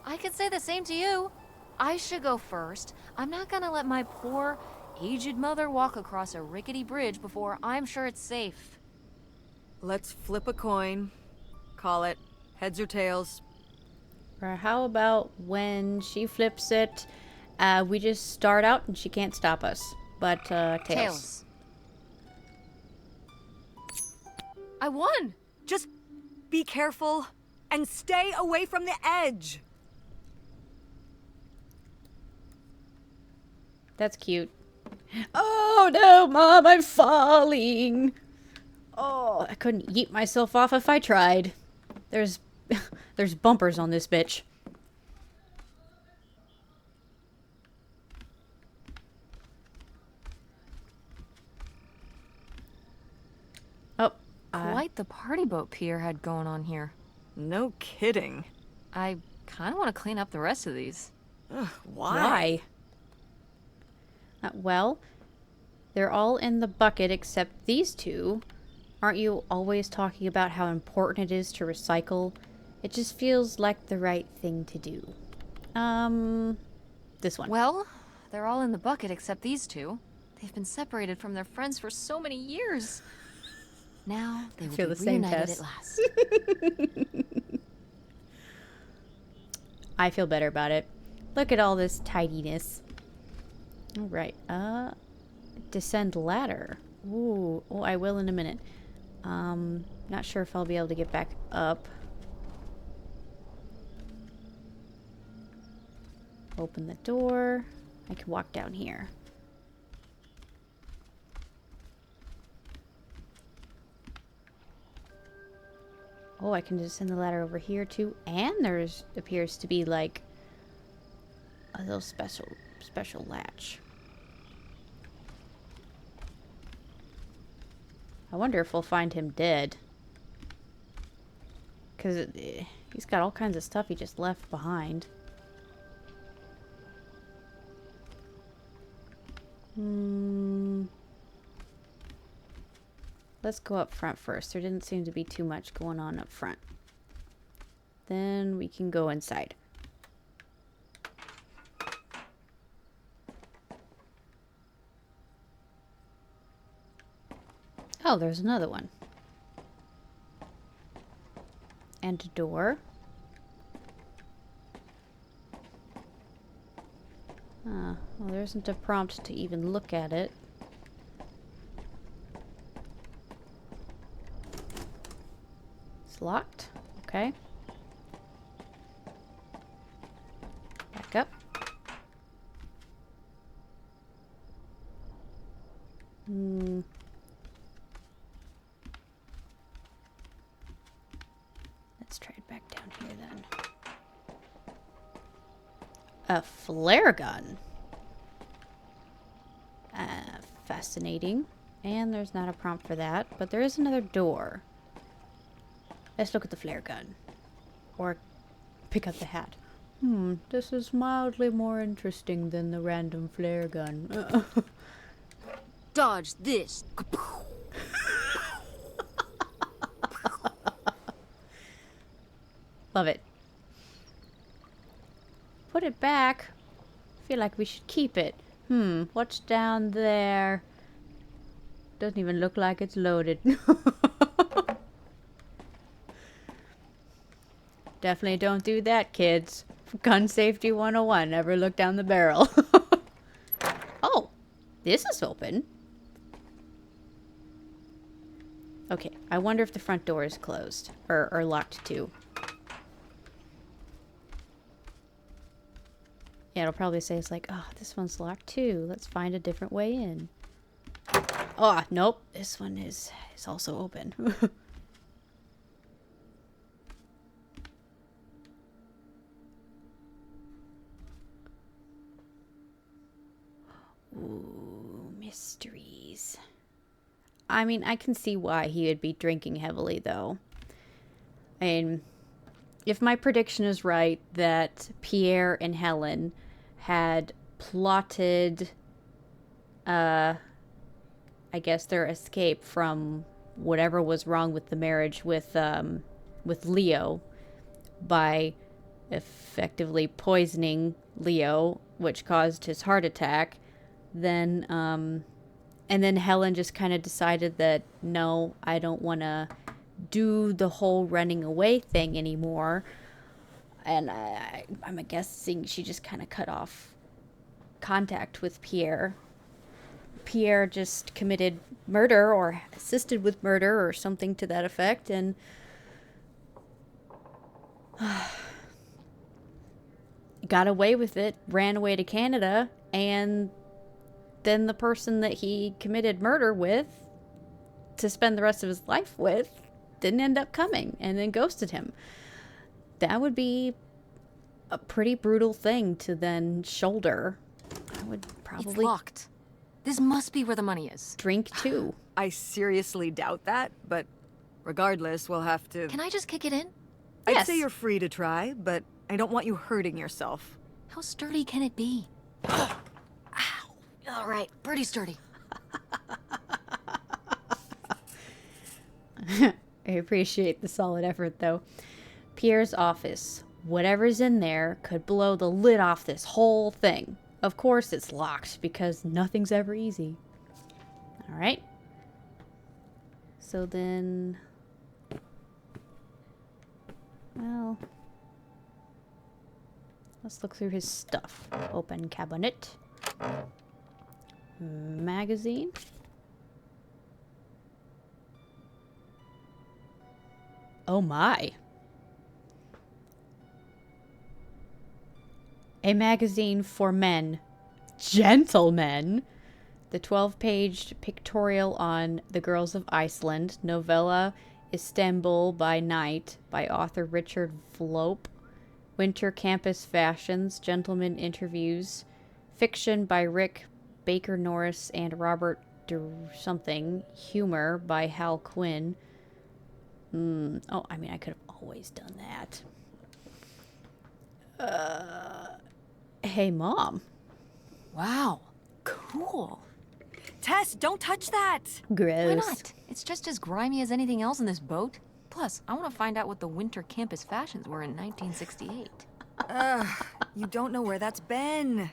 S4: I could say the same to you. I should go first. I'm not gonna let my poor, aged mother walk across a rickety bridge before I'm sure it's safe.
S3: Let's flip a coin. Call it heads or tails.
S1: Or how about when she flips it We just start out and she can't stop us. But, tails.
S2: I won!
S3: Just be careful and stay away from the edge.
S1: That's cute. Oh no, Mom, I'm falling. Oh, I couldn't yeet myself off if I tried. There's bumpers on this bitch. Oh,
S4: Quite the party boat Pierre had going on here.
S3: No kidding.
S4: I kind of want to clean up the rest of these.
S3: Ugh,
S1: why? Well, they're all in the bucket except these two. Aren't you always talking about how important it is to recycle? It just feels like the right thing to do. This one.
S4: Well, they're all in the bucket except these two. They've been separated from their friends for so many years. Now they will
S1: feel
S4: be
S1: the same,
S4: reunited
S1: Tess.
S4: at last.
S1: I feel better about it. Look at all this tidiness. All right. Descend ladder. Ooh. Oh, I will in a minute. Not sure if I'll be able to get back up. Open the door. I can walk down here. Oh, I can descend the ladder over here too. And there's appears to be like a little special latch. I wonder if we'll find him dead. Because he's got all kinds of stuff he just left behind. Let's go up front first. There didn't seem to be too much going on up front. Then we can go inside. Oh, there's another one. And a door. Well, there isn't a prompt to even look at it. It's locked. Okay. Back up. Let's try it back down here then. A flare gun. Fascinating. And there's not a prompt for that, but there is another door. Let's look at the flare gun. Or pick up the hat. This is mildly more interesting than the random flare gun.
S2: Dodge this.
S1: Love it. Put it back. Feel like we should keep it. What's down there? Doesn't even look like it's loaded. Definitely don't do that, kids. Gun safety 101. Never look down the barrel. Oh, this is open. Okay, I wonder if the front door is closed. Or locked too. Yeah, it'll probably say it's like, oh, this one's locked too. Let's find a different way in. Oh, nope. This one is also open. Ooh, mysteries. I mean, I can see why he would be drinking heavily, though. I mean, if my prediction is right that Pierre and Helen had plotted, I guess, their escape from whatever was wrong with the marriage with Leo by effectively poisoning Leo, which caused his heart attack, then, and then Helen just kind of decided that, no, I don't want to do the whole running away thing anymore. And I'm guessing she just kind of cut off contact with Pierre. Pierre just committed murder or assisted with murder or something to that effect, and got away with it, ran away to Canada, and then the person that he committed murder with to spend the rest of his life with didn't end up coming and then ghosted him. That would be a pretty brutal thing to then shoulder. I would
S4: It's
S1: probably
S4: locked. This must be where the money is.
S1: drink too.
S3: I seriously doubt that, but regardless, we'll have to...
S4: Can I just kick it in?
S3: I'd
S1: Yes.
S3: say you're free to try, but I don't want you hurting yourself.
S4: How sturdy can it be? Ow. All right, pretty sturdy.
S1: I appreciate the solid effort, though. Pierre's office. Whatever's in there could blow the lid off this whole thing. Of course it's locked, because nothing's ever easy. Alright. So then... Well... Let's look through his stuff. Open cabinet. Magazine. Oh my. A magazine for men. Gentlemen. The 12-page pictorial on the Girls of Iceland. Novella Istanbul by Night by author Richard Vlope. Winter Campus Fashions. Gentleman Interviews. Fiction by Rick Baker Norris and Robert something. Humor by Hal Quinn. Oh, I mean, I could have always done that. Hey, Mom.
S4: Wow, cool.
S3: Tess, don't touch that!
S1: Gross.
S4: Why not? It's just as grimy as anything else in this boat. Plus, I want to find out what the winter campus fashions were in 1968.
S3: You don't know where that's been.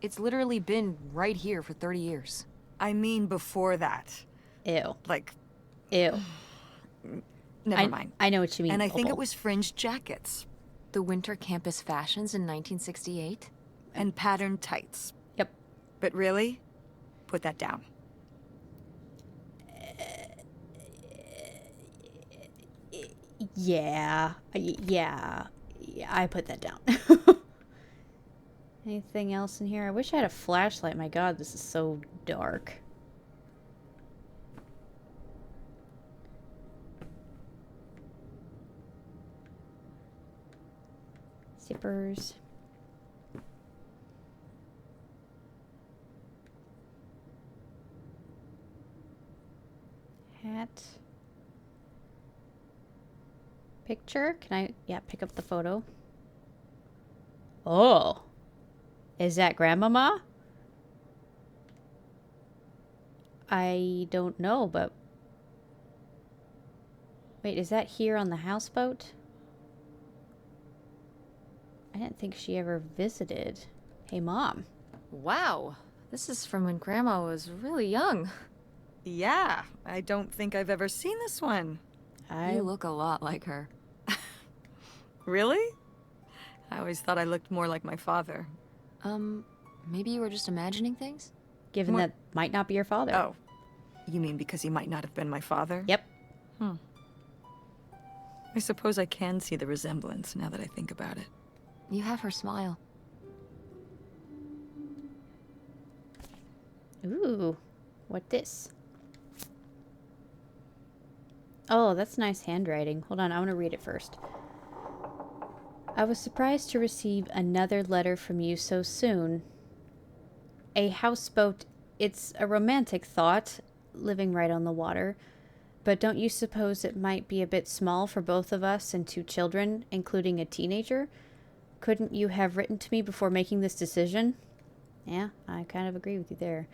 S4: It's literally been right here for 30 years.
S3: I mean before that.
S1: Ew.
S3: Like,
S1: Ew.
S3: never mind.
S1: I know what you mean.
S3: And I think it
S1: Opal.
S3: was fringed jackets.
S4: The winter campus fashions in 1968?
S3: And patterned tights.
S1: Yep.
S3: But really? Put that down.
S1: Yeah. Yeah. I put that down. Anything else in here? I wish I had a flashlight. My God, this is so dark. Zippers. Hat. Picture? Can I, yeah, pick up the photo? Oh. Is that Grandmama? I don't know, but... Wait, is that here on the houseboat? I didn't think she ever visited. Hey, Mom.
S4: Wow, this is from when Grandma was really young.
S3: Yeah, I don't think I've ever seen this one.
S4: You look a lot like her.
S3: Really? I always thought I looked more like my father.
S4: Maybe you were just imagining things?
S1: Given
S3: What?
S1: that might not be your father.
S3: Oh. You mean because he might not have been my father?
S1: Yep.
S3: I suppose I can see the resemblance now that I think about it.
S4: You have her smile.
S1: Ooh. What this? Oh, that's nice handwriting. Hold on, I want to read it first. I was surprised to receive another letter from you so soon. A houseboat, it's a romantic thought, living right on the water. But don't you suppose it might be a bit small for both of us and 2 children, including a teenager? Couldn't you have written to me before making this decision? Yeah, I kind of agree with you there.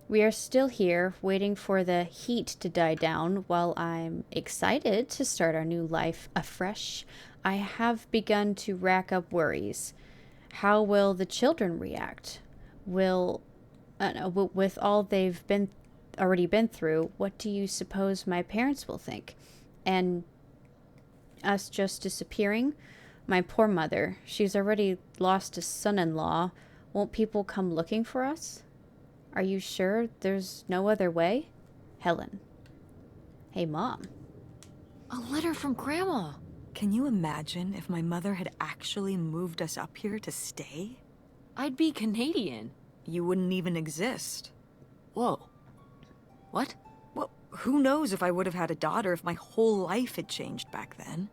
S1: We are still here, waiting for the heat to die down. While I'm excited to start our new life afresh, I have begun to rack up worries. How will the children react? With all they've already been through, what do you suppose my parents will think? And us just disappearing? My poor mother, she's already lost a son-in-law, Won't people come looking for us? Are you sure there's no other way? Helen. Hey, Mom.
S4: A letter from Grandma.
S3: Can you imagine if my mother had actually moved us up here to stay?
S4: I'd be Canadian.
S3: You wouldn't even exist.
S4: Whoa. What?
S3: Well, who knows if I would have had a daughter if my whole life had changed back then.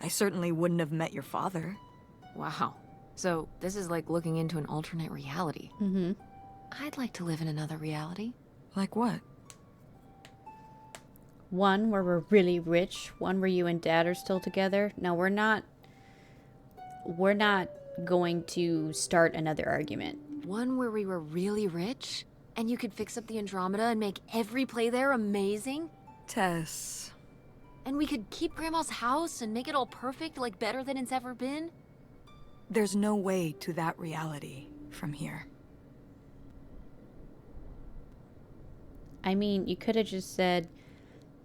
S3: I certainly wouldn't have met your father.
S4: Wow. So, this is like looking into an alternate reality.
S1: Mm-hmm.
S4: I'd like to live in another reality.
S3: Like what?
S1: One where we're really rich. One where you and Dad are still together. No, we're not going to start another argument.
S4: One where we were really rich, and you could fix up the Andromeda and make every play there amazing?
S3: Tess.
S4: And we could keep Grandma's house and make it all perfect, like better than it's ever been?
S3: There's no way to that reality from here.
S1: I mean, you could have just said,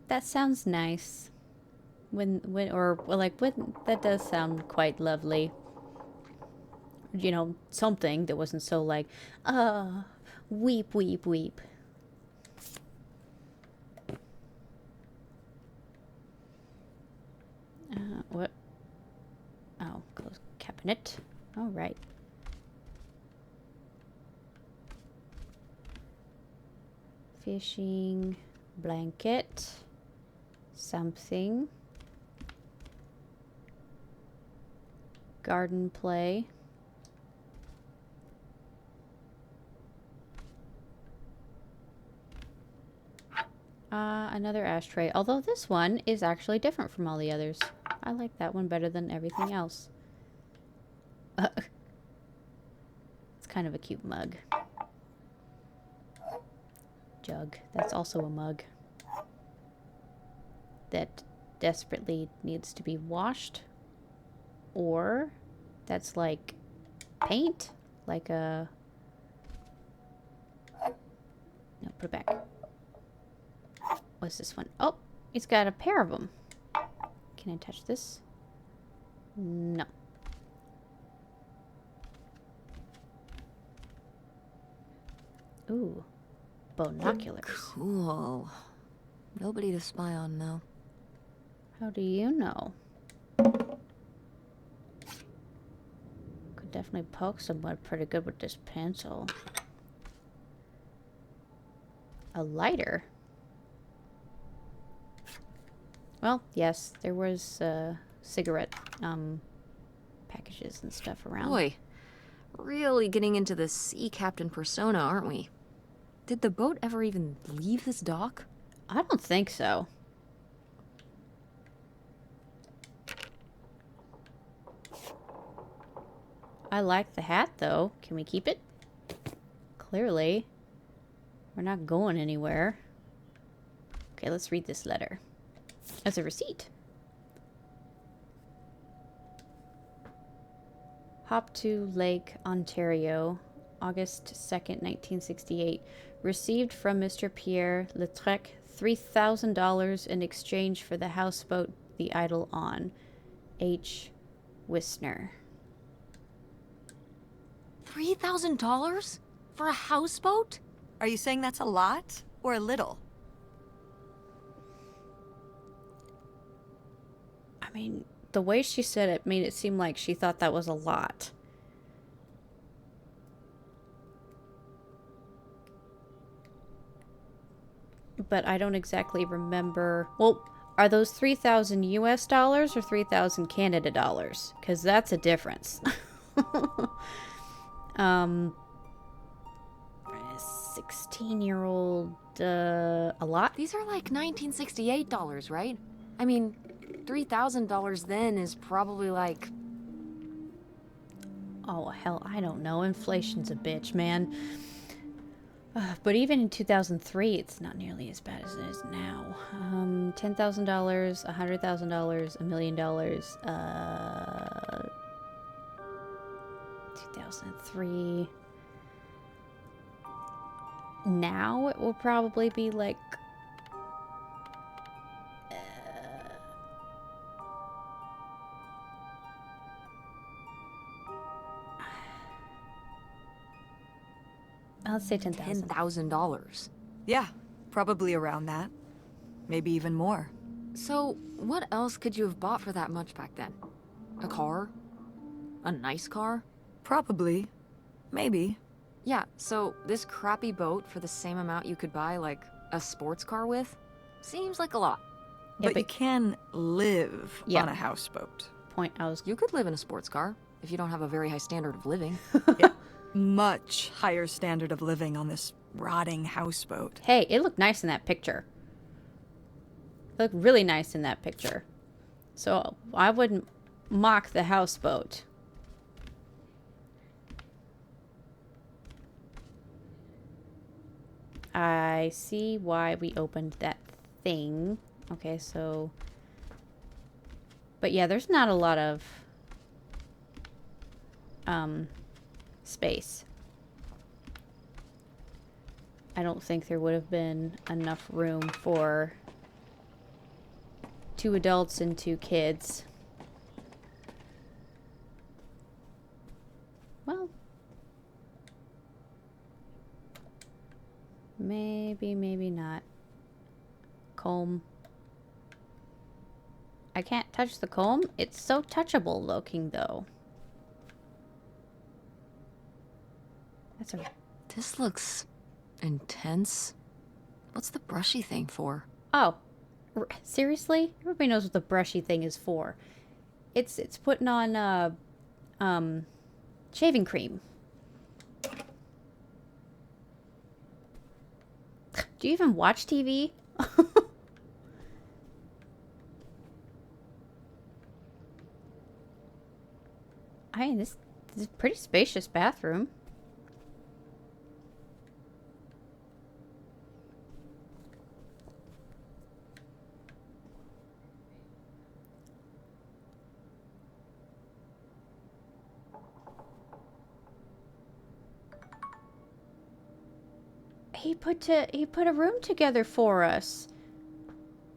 S1: that sounds nice. That does sound quite lovely. You know, something that wasn't so like, weep, weep, weep. What? Oh, close cabinet. All right. Fishing blanket. Something. Garden play. Another ashtray. Although this one is actually different from all the others. I like that one better than everything else. It's kind of a cute mug. Jug. That's also a mug. That desperately needs to be washed. Or that's like paint. Like a... No, put it back. What's this one? Oh, it's got a pair of them. Can I touch this? No. Ooh. Binoculars.
S4: Cool. Nobody to spy on, though.
S1: How do you know? Could definitely poke someone pretty good with this pencil. A lighter? Well, yes, there was cigarette packages and stuff around.
S4: Boy, really getting into the sea captain persona, aren't we? Did the boat ever even leave this dock?
S1: I don't think so. I like the hat, though. Can we keep it? Clearly. We're not going anywhere. Okay, let's read this letter. As a receipt. Hop to Lake, Ontario, August 2nd, 1968. Received from Mr. Pierre LAUTREC $3,000 in exchange for the houseboat The Idle On. H. Wisner.
S4: $3,000? For a houseboat?
S3: Are you saying that's a lot or a little?
S1: I mean, the way she said it made it seem like she thought that was a lot. But I don't exactly remember. Well, are those 3,000 US dollars or 3,000 Canada dollars? Because that's a difference. 16-year-old, a lot?
S4: These are like 1968 dollars, right? I mean, $3,000 then is probably like...
S1: Oh, hell, I don't know. Inflation's a bitch, man. But even in 2003, it's not nearly as bad as it is now. $10,000, $100,000, $1 million. 2003. Now it will probably be like... Let's say 10,000.
S4: $10,000.
S3: Yeah, probably around that. Maybe even more.
S4: So, what else could you have bought for that much back then? A car? A nice car?
S3: Probably. Maybe.
S4: Yeah, so this crappy boat for the same amount you could buy, like, a sports car with? Seems like a lot.
S1: Yeah,
S3: But you can live
S1: Yeah.
S3: on a houseboat.
S1: Point I was.
S4: You could live in a sports car if you don't have a very high standard of living.
S3: Much higher standard of living on this rotting houseboat.
S1: Hey, it looked nice in that picture. It looked really nice in that picture. So I wouldn't mock the houseboat. I see why we opened that thing. Okay, so... But yeah, there's not a lot of... space. I don't think there would have been enough room for 2 adults and 2 kids. Well, maybe, maybe not. Comb. I can't touch the comb. It's so touchable looking, though. That's a...
S4: This looks intense. What's the brushy thing for?
S1: Oh, seriously? Everybody knows what the brushy thing is for. It's putting on shaving cream. Do you even watch TV? I mean, this is a pretty spacious bathroom. He put a room together for us.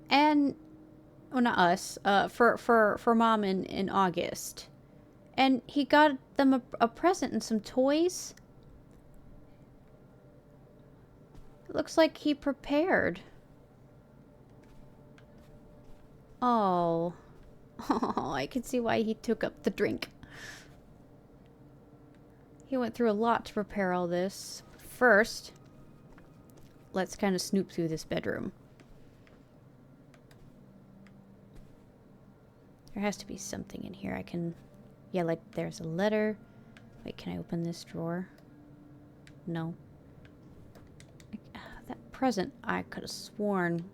S1: And well, not us, for Mom in August. And he got them a present and some toys. It looks like he prepared. Oh. Oh, I can see why he took up the drink. He went through a lot to prepare all this. First, let's kind of snoop through this bedroom. There has to be something in here I can... Yeah, like there's a letter. Wait, can I open this drawer? No. That present I could have sworn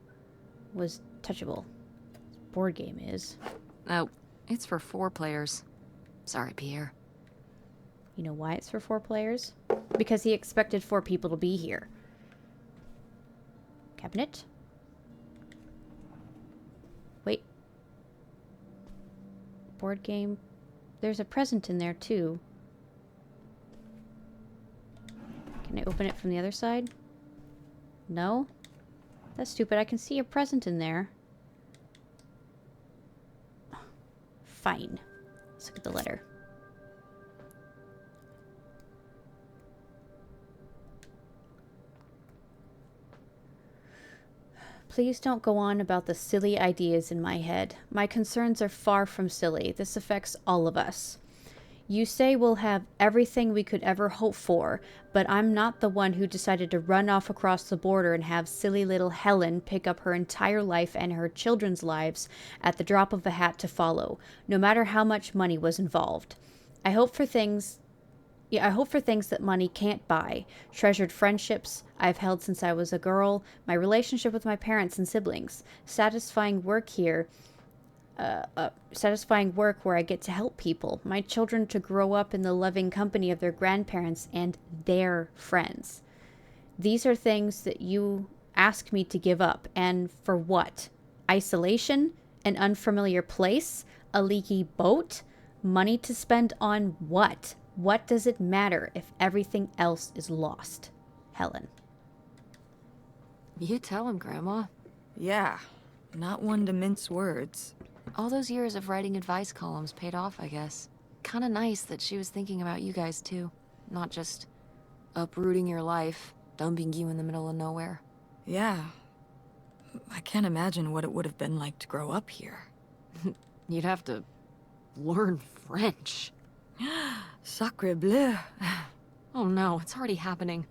S1: was touchable. This board game is.
S4: Oh, it's for 4 players. Sorry, Pierre.
S1: You know why it's for 4 players? Because he expected 4 people to be here. Cabinet? Wait. Board game. There's a present in there, too. Can I open it from the other side? No? That's stupid. I can see a present in there. Fine. Let's look at the letter. Please don't go on about the silly ideas in my head. My concerns are far from silly. This affects all of us. You say we'll have everything we could ever hope for, but I'm not the one who decided to run off across the border and have silly little Helen pick up her entire life and her children's lives at the drop of a hat to follow, no matter how much money was involved. I hope for things that money can't buy. Treasured friendships I've held since I was a girl, my relationship with my parents and siblings, satisfying work where I get to help people, my children to grow up in the loving company of their grandparents and their friends. These are things that you ask me to give up, and for what? Isolation? An unfamiliar place? A leaky boat? Money to spend on what? What does it matter if everything else is lost? Helen.
S4: You tell him, Grandma.
S3: Yeah, not one to mince words.
S4: All those years of writing advice columns paid off, I guess. Kinda nice that she was thinking about you guys, too. Not just Uprooting your life, dumping you in the middle of nowhere.
S3: Yeah. I can't imagine what it would have been like to grow up here.
S4: You'd have to learn French.
S3: Sacre bleu.
S4: Oh no, it's already happening.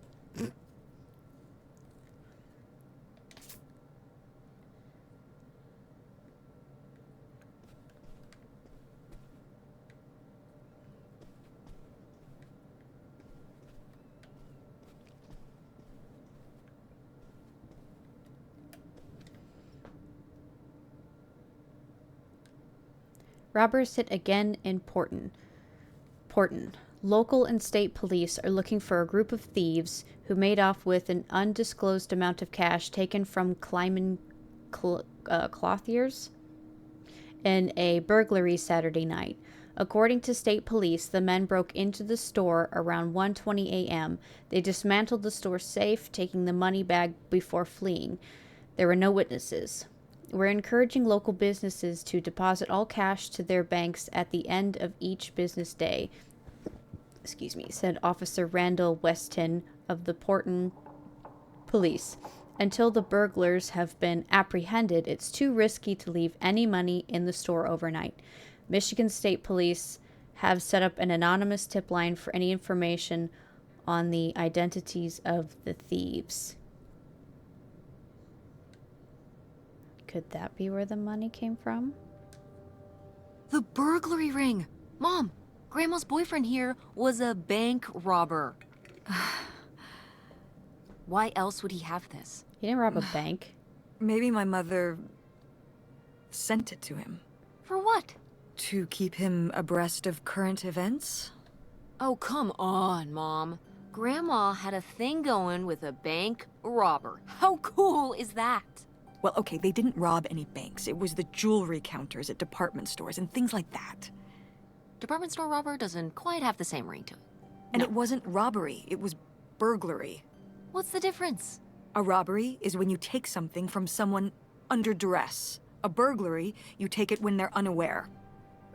S1: Robbers hit again in Porton. Local and state police are looking for a group of thieves who made off with an undisclosed amount of cash taken from Kleiman clothiers in a burglary Saturday night. According to state police, the men broke into the store around 1:20 a.m. They dismantled the store safe, taking the money bag before fleeing. There were no witnesses. We're encouraging local businesses to deposit all cash to their banks at the end of each business day, said Officer Randall Weston of the Porton Police. Until the burglars have been apprehended, it's too risky to leave any money in the store overnight. Michigan State Police have set up an anonymous tip line for any information on the identities of the thieves. Could that be where the money came from?
S4: The burglary ring! Mom, Grandma's boyfriend here was a bank robber. Why else would he have this?
S1: He didn't rob a bank.
S3: Maybe my mother sent it to him.
S4: For what?
S3: To keep him abreast of current events?
S4: Oh, come on, Mom. Grandma had a thing going with a bank robber. How cool is that?
S3: Well, okay, they didn't rob any banks. It was the jewelry counters at department stores and things like that.
S4: Department store robber doesn't quite have the same ring to it.
S3: And it wasn't robbery, it was burglary.
S4: What's the difference?
S3: A robbery is when you take something from someone under duress. A burglary, you take it when they're unaware,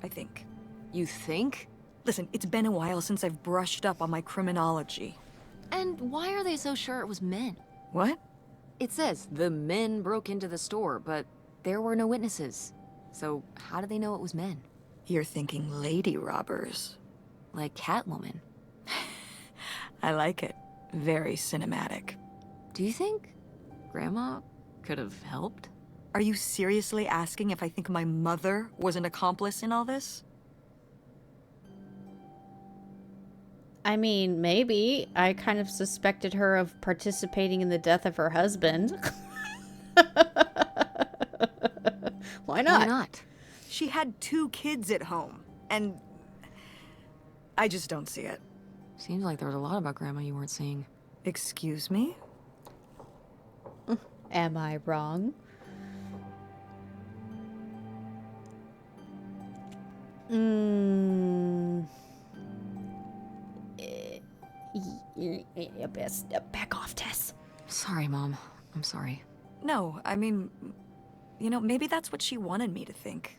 S3: I think.
S4: You think?
S3: Listen, it's been a while since I've brushed up on my criminology.
S4: And why are they so sure it was men?
S3: What?
S4: It says the men broke into the store, but there were no witnesses. So how do they know it was men?
S3: You're thinking lady robbers.
S4: Like Catwoman.
S3: I like it. Very cinematic.
S4: Do you think Grandma could have helped?
S3: Are you seriously asking if I think my mother was an accomplice in all this?
S1: I mean, maybe. I kind of suspected her of participating in the death of her husband. Why not?
S4: Why not?
S3: She had 2 kids at home, and I just don't see it.
S4: Seems like there was a lot about Grandma you weren't seeing.
S3: Excuse me?
S1: Am I wrong? Best back off, Tess.
S4: Sorry, Mom. I'm sorry.
S3: No, I mean, you know, maybe that's what she wanted me to think.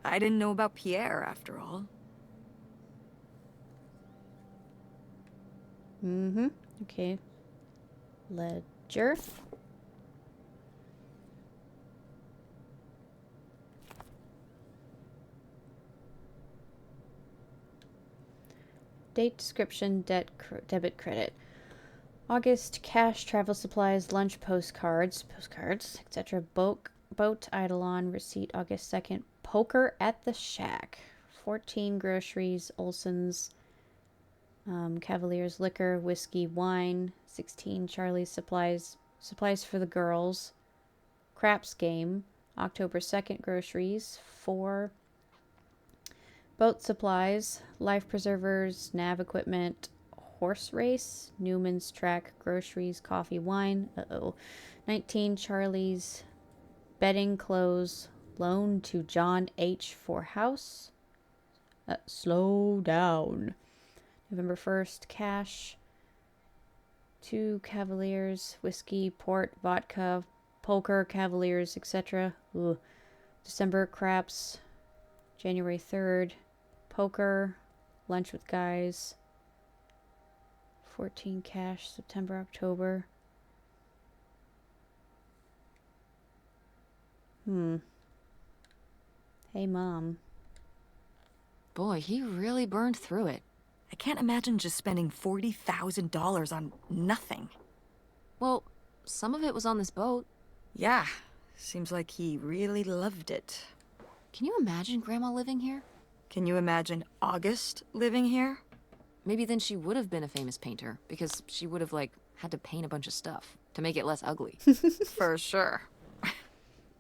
S3: I didn't know about Pierre, after all.
S1: Okay. Ledger. Date, description, debit, credit. August, cash, travel supplies, lunch, postcards, etc. Boat, Eidolon, receipt, August 2nd. Poker at the Shack. 14, groceries, Olson's, Cavaliers, liquor, whiskey, wine. 16, Charlie's supplies for the girls. Craps game, October 2nd, groceries. 4, boat supplies, life preservers, nav equipment, horse race, Newman's track, groceries, coffee, wine. 19, Charlie's bedding, clothes, loan to John H. for house. Slow down. November 1st, cash. 2, Cavaliers, whiskey, port, vodka, poker, Cavaliers, etc. December, craps. January 3rd, poker, lunch with guys. 14 cash, September, October. Hey, Mom.
S4: Boy, he really burned through it.
S3: I can't imagine just spending $40,000 on nothing.
S4: Well, some of it was on this boat.
S3: Yeah, seems like he really loved it.
S4: Can you imagine Grandma living here?
S3: Can you imagine August living here?
S4: Maybe then she would have been a famous painter, because she would have, like, had to paint a bunch of stuff to make it less ugly.
S3: For sure.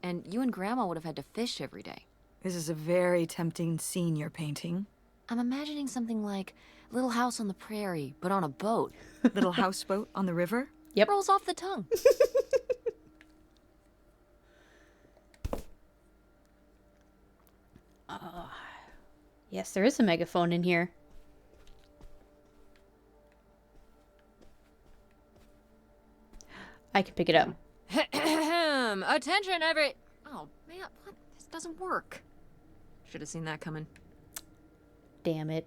S4: And you and Grandma would have had to fish every day.
S3: This is a very tempting scene you're painting.
S4: I'm imagining something like Little House on the Prairie, but on a boat.
S3: Little houseboat on the river?
S1: Yep.
S4: Rolls off the tongue.
S1: Yes, there is a megaphone in here. I can pick it up.
S4: Attention, every... Oh, man, what? This doesn't work. Should have seen that coming.
S1: Damn it.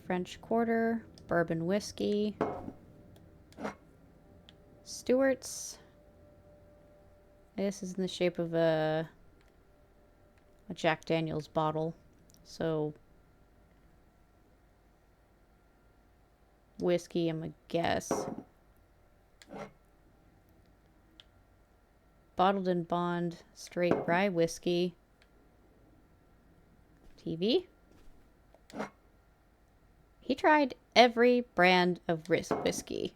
S1: French Quarter, bourbon whiskey, Stewart's. This is in the shape of a Jack Daniel's bottle, so whiskey, I'm a guess. Bottled in bond, straight rye whiskey. TV. He tried every brand of whiskey.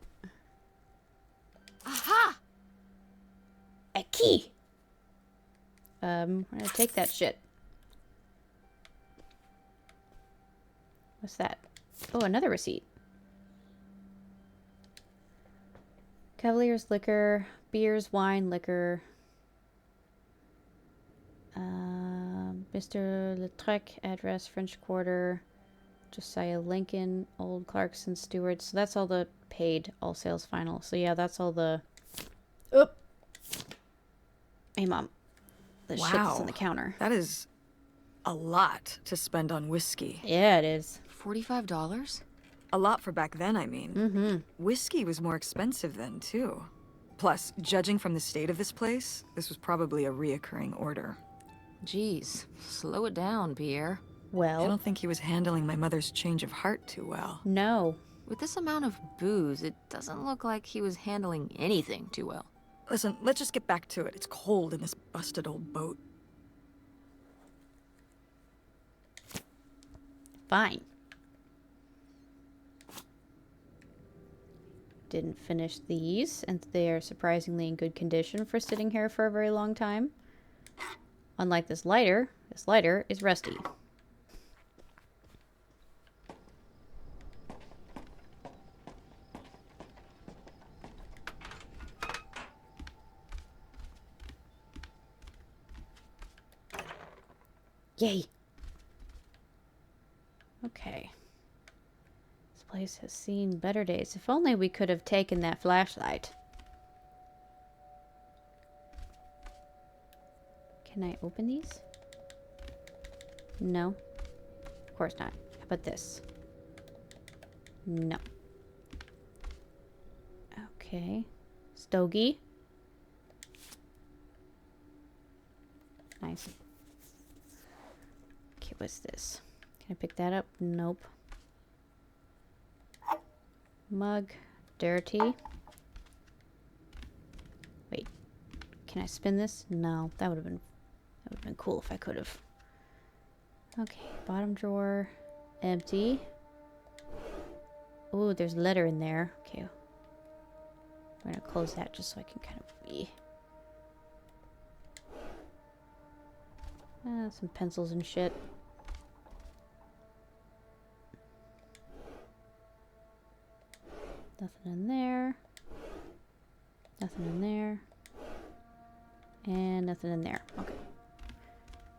S4: Aha!
S1: A key! I'm gonna take that shit. What's that? Oh, another receipt. Cavalier's liquor, beers, wine, liquor. Mr. LAUTREC, address, French Quarter. Josiah Lincoln, Old Clarkson Stewart. So that's all the paid, all sales final. So yeah, that's all the... Oop! Hey, Mom. The shit that's on the counter.
S3: That is a lot to spend on whiskey.
S1: Yeah, it is.
S4: $45?
S3: A lot for back then, I mean.
S1: Mm-hmm.
S3: Whiskey was more expensive then, too. Plus, judging from the state of this place, this was probably a reoccurring order.
S4: Jeez, slow it down, Pierre.
S3: I
S1: Well,
S3: don't think he was handling my mother's change of heart too well.
S1: no.
S4: With this amount of booze, it doesn't look like he was handling anything too well.
S3: Listen, let's just get back to it. It's cold in this busted old boat.
S1: Fine. Didn't finish these, and they are surprisingly in good condition for sitting here for a very long time. Unlike this lighter is rusty. Yay! Okay. This place has seen better days. If only we could have taken that flashlight. Can I open these? No. Of course not. How about this? No. Okay. Stogie. Nice. Okay, what's this? Can I pick that up? Nope. Mug. Dirty. Wait. Can I spin this? No. That would have been cool if I could have. Okay. Bottom drawer. Empty. Ooh, there's a letter in there. Okay. I'm gonna close that just so I can kind of be. Some pencils and shit. Nothing in there. Nothing in there. And nothing in there. Okay.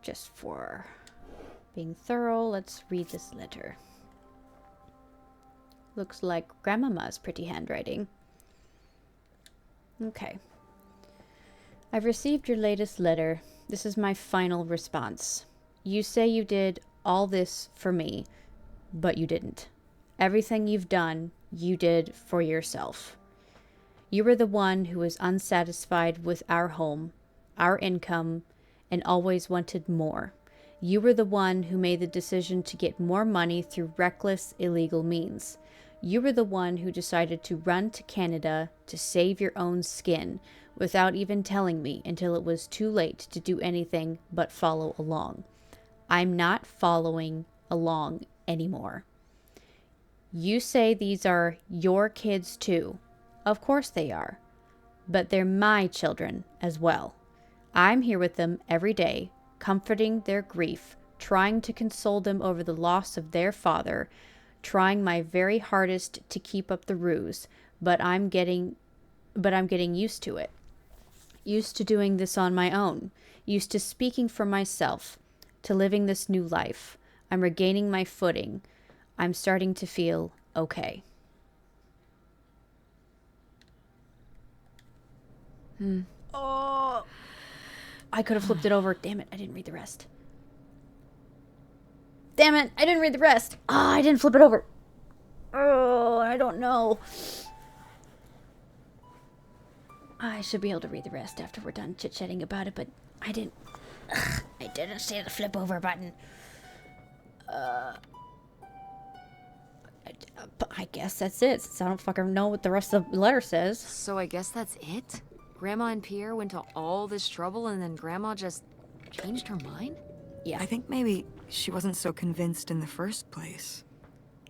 S1: Just for being thorough, let's read this letter. Looks like Grandmama's pretty handwriting. Okay. I've received your latest letter. This is my final response. You say you did all this for me, but you didn't. Everything you've done, you did for yourself. You were the one who was unsatisfied with our home, our income, and always wanted more. You were the one who made the decision to get more money through reckless, illegal means. You were the one who decided to run to Canada to save your own skin without even telling me until it was too late to do anything but follow along. I'm not following along anymore. You say these are your kids too. Of course they are. But they're my children as well. I'm here with them every day, comforting their grief, trying to console them over the loss of their father, trying my very hardest to keep up the ruse, but I'm getting used to it. Used to doing this on my own, used to speaking for myself, to living this new life. I'm regaining my footing. I'm starting to feel okay. Oh, I could have flipped it over. Damn it, I didn't read the rest. Damn it, I didn't read the rest. I didn't flip it over. Oh, I don't know. I should be able to read the rest after we're done chit-chatting about it, but I didn't. I didn't see the flip over button. I guess that's it, since I don't fucking know what the rest of the letter says.
S4: So I guess that's it? Grandma and Pierre went to all this trouble and then Grandma just changed her mind?
S1: Yeah.
S3: I think maybe she wasn't so convinced in the first place.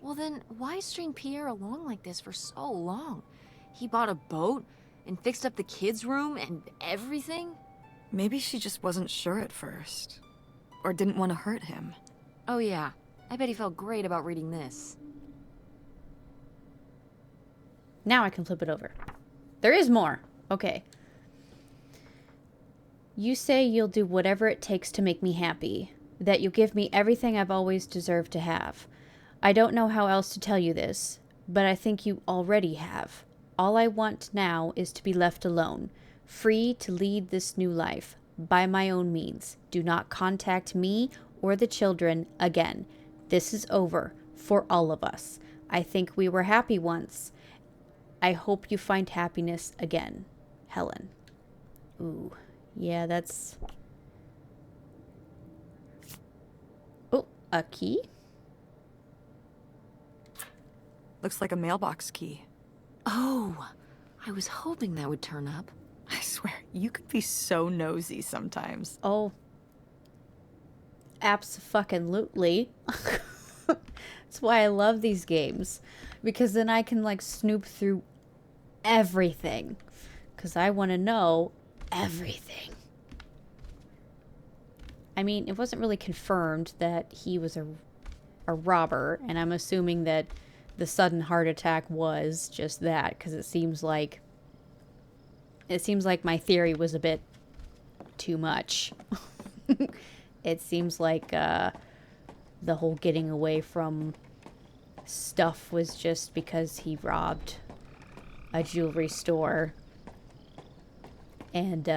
S4: Well then, why string Pierre along like this for so long? He bought a boat and fixed up the kids' room and everything?
S3: Maybe she just wasn't sure at first. Or didn't want to hurt him.
S4: Oh yeah, I bet he felt great about reading this.
S1: Now I can flip it over. There is more. Okay. You say you'll do whatever it takes to make me happy. That you'll give me everything I've always deserved to have. I don't know how else to tell you this, but I think you already have. All I want now is to be left alone, free to lead this new life, by my own means. Do not contact me or the children again. This is over, for all of us. I think we were happy once. I hope you find happiness again. Helen. Ooh, yeah, that's... Oh, a key?
S3: Looks like a mailbox key.
S4: Oh, I was hoping that would turn up.
S3: I swear, you could be so nosy sometimes.
S1: Oh. Abso-fucking-lutely. That's why I love these games. Because then I can, like, snoop through everything. Because I want to know everything. I mean, it wasn't really confirmed that he was a robber. And I'm assuming that the sudden heart attack was just that. Because it seems like my theory was a bit too much. It seems like the whole getting away from stuff was just because he robbed a jewelry store and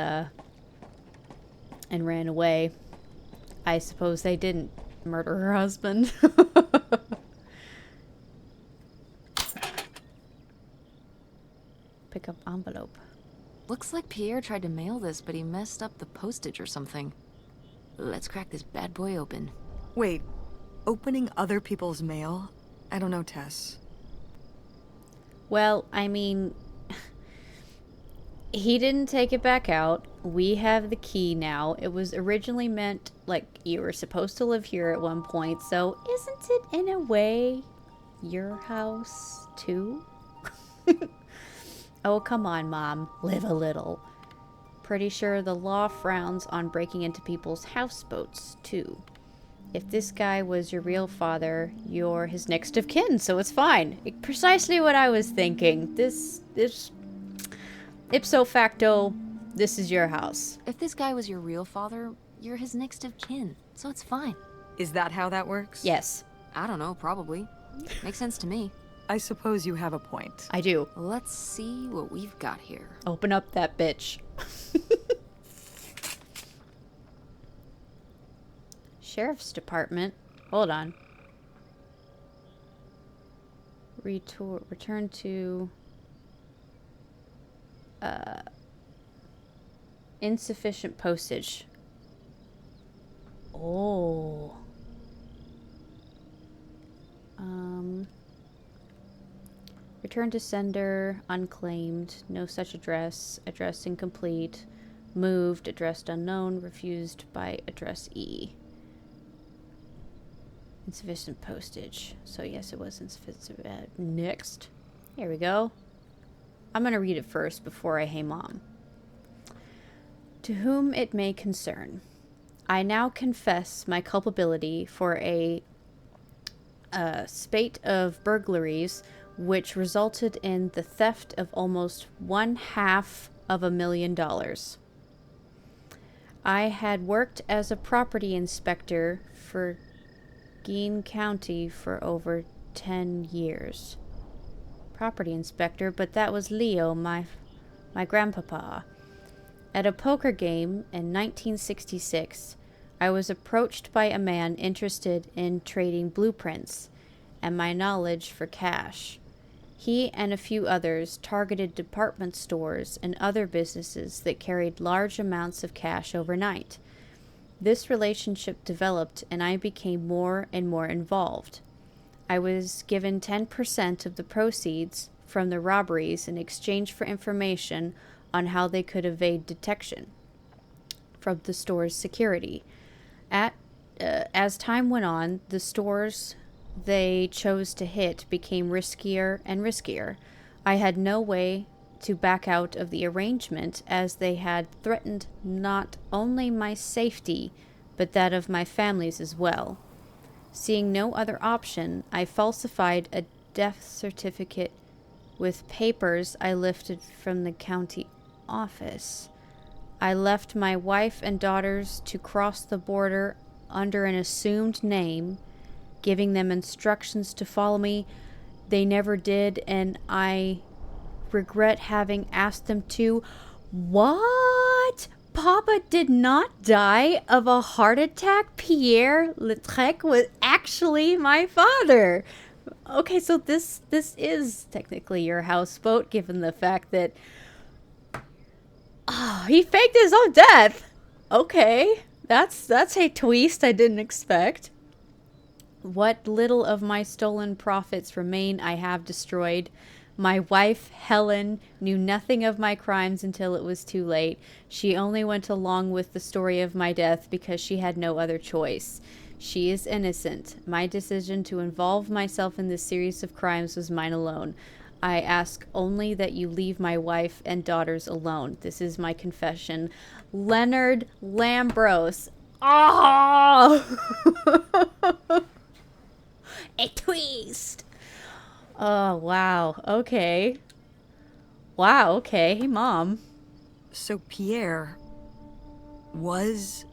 S1: ran away. I suppose they didn't murder her husband. Pick up envelope.
S4: Looks like Pierre tried to mail this, but he messed up the postage or something. Let's crack this bad boy open.
S3: Wait, opening other people's mail? I don't know, Tess.
S1: Well, I mean, he didn't take it back out. We have the key now. It was originally meant, like, you were supposed to live here at one point, so isn't it, in a way, your house, too? Oh, come on, Mom. Live a little. Pretty sure the law frowns on breaking into people's houseboats, too. If this guy was your real father, you're his next of kin, so it's fine. Precisely what I was thinking. This ipso facto, this is your house.
S4: If this guy was your real father, you're his next of kin, so it's fine.
S3: Is that how that works?
S1: Yes.
S4: I don't know, probably. Makes sense to me.
S3: I suppose you have a point.
S1: I do.
S4: Let's see what we've got here.
S1: Open up that bitch. Sheriff's Department. Hold on. Return to... insufficient postage. Oh. Return to sender, unclaimed, no such address, address incomplete, moved, addressed unknown, refused by address E. Insufficient postage. So yes, it was insufficient. Next. Here we go. I'm going to read it first before I hey mom. To whom it may concern, I now confess my culpability for a spate of burglaries which resulted in the theft of almost $500,000. I had worked as a property inspector for Greene County for over 10 years. Property inspector, but that was Leo, my grandpapa. At a poker game in 1966, I was approached by a man interested in trading blueprints and my knowledge for cash. He and a few others targeted department stores and other businesses that carried large amounts of cash overnight. This relationship developed and I became more and more involved. I was given 10% of the proceeds from the robberies in exchange for information on how they could evade detection from the store's security. As time went on, the stores they chose to hit became riskier and riskier. I had no way to back out of the arrangement as they had threatened not only my safety, but that of my family's as well. Seeing no other option, I falsified a death certificate with papers I lifted from the county office. I left my wife and daughters to cross the border under an assumed name, giving them instructions to follow me. They never did, and I regret having asked them to. What? Papa did not die of a heart attack? Pierre LAUTREC was actually my father. Okay, so this is technically your houseboat, given the fact that he faked his own death. Okay, that's a twist I didn't expect. What little of my stolen profits remain I have destroyed. My wife, Helen, knew nothing of my crimes until it was too late. She only went along with the story of my death because she had no other choice. She is innocent. My decision to involve myself in this series of crimes was mine alone. I ask only that you leave my wife and daughters alone. This is my confession. Leonard Lambros. Oh! A twist. Oh, wow. Okay. Wow, okay. Hey, Mom.
S3: So Pierre was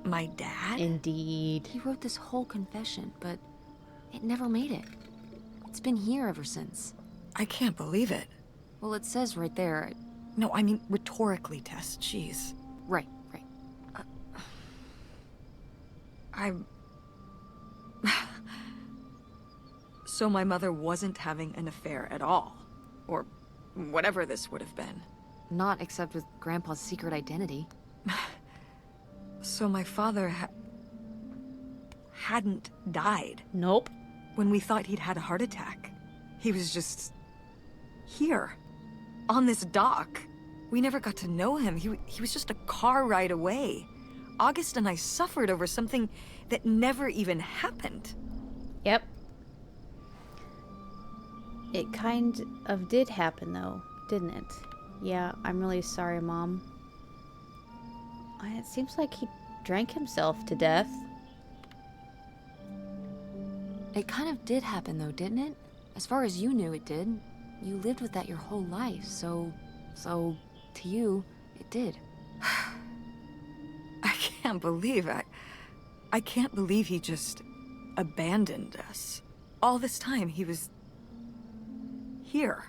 S3: my dad?
S1: Indeed.
S4: He wrote this whole confession, but it never made it. It's been here ever since.
S3: I can't believe it.
S4: Well, it says right there.
S3: No, I mean rhetorically, Tess. Jeez.
S4: Right.
S3: I'm... So my mother wasn't having an affair at all. Or whatever this would have been.
S4: Not except with Grandpa's secret identity.
S3: So my father hadn't died.
S1: Nope.
S3: When we thought he'd had a heart attack. He was just... here. On this dock. We never got to know him. He was just a car ride away. August and I suffered over something that never even happened.
S1: Yep. It kind of did happen, though, didn't it? Yeah, I'm really sorry, Mom. It seems like he drank himself to death.
S4: It kind of did happen, though, didn't it? As far as you knew, it did. You lived with that your whole life, so to you, it did.
S3: I can't believe I can't believe he just abandoned us. All this time, he was here.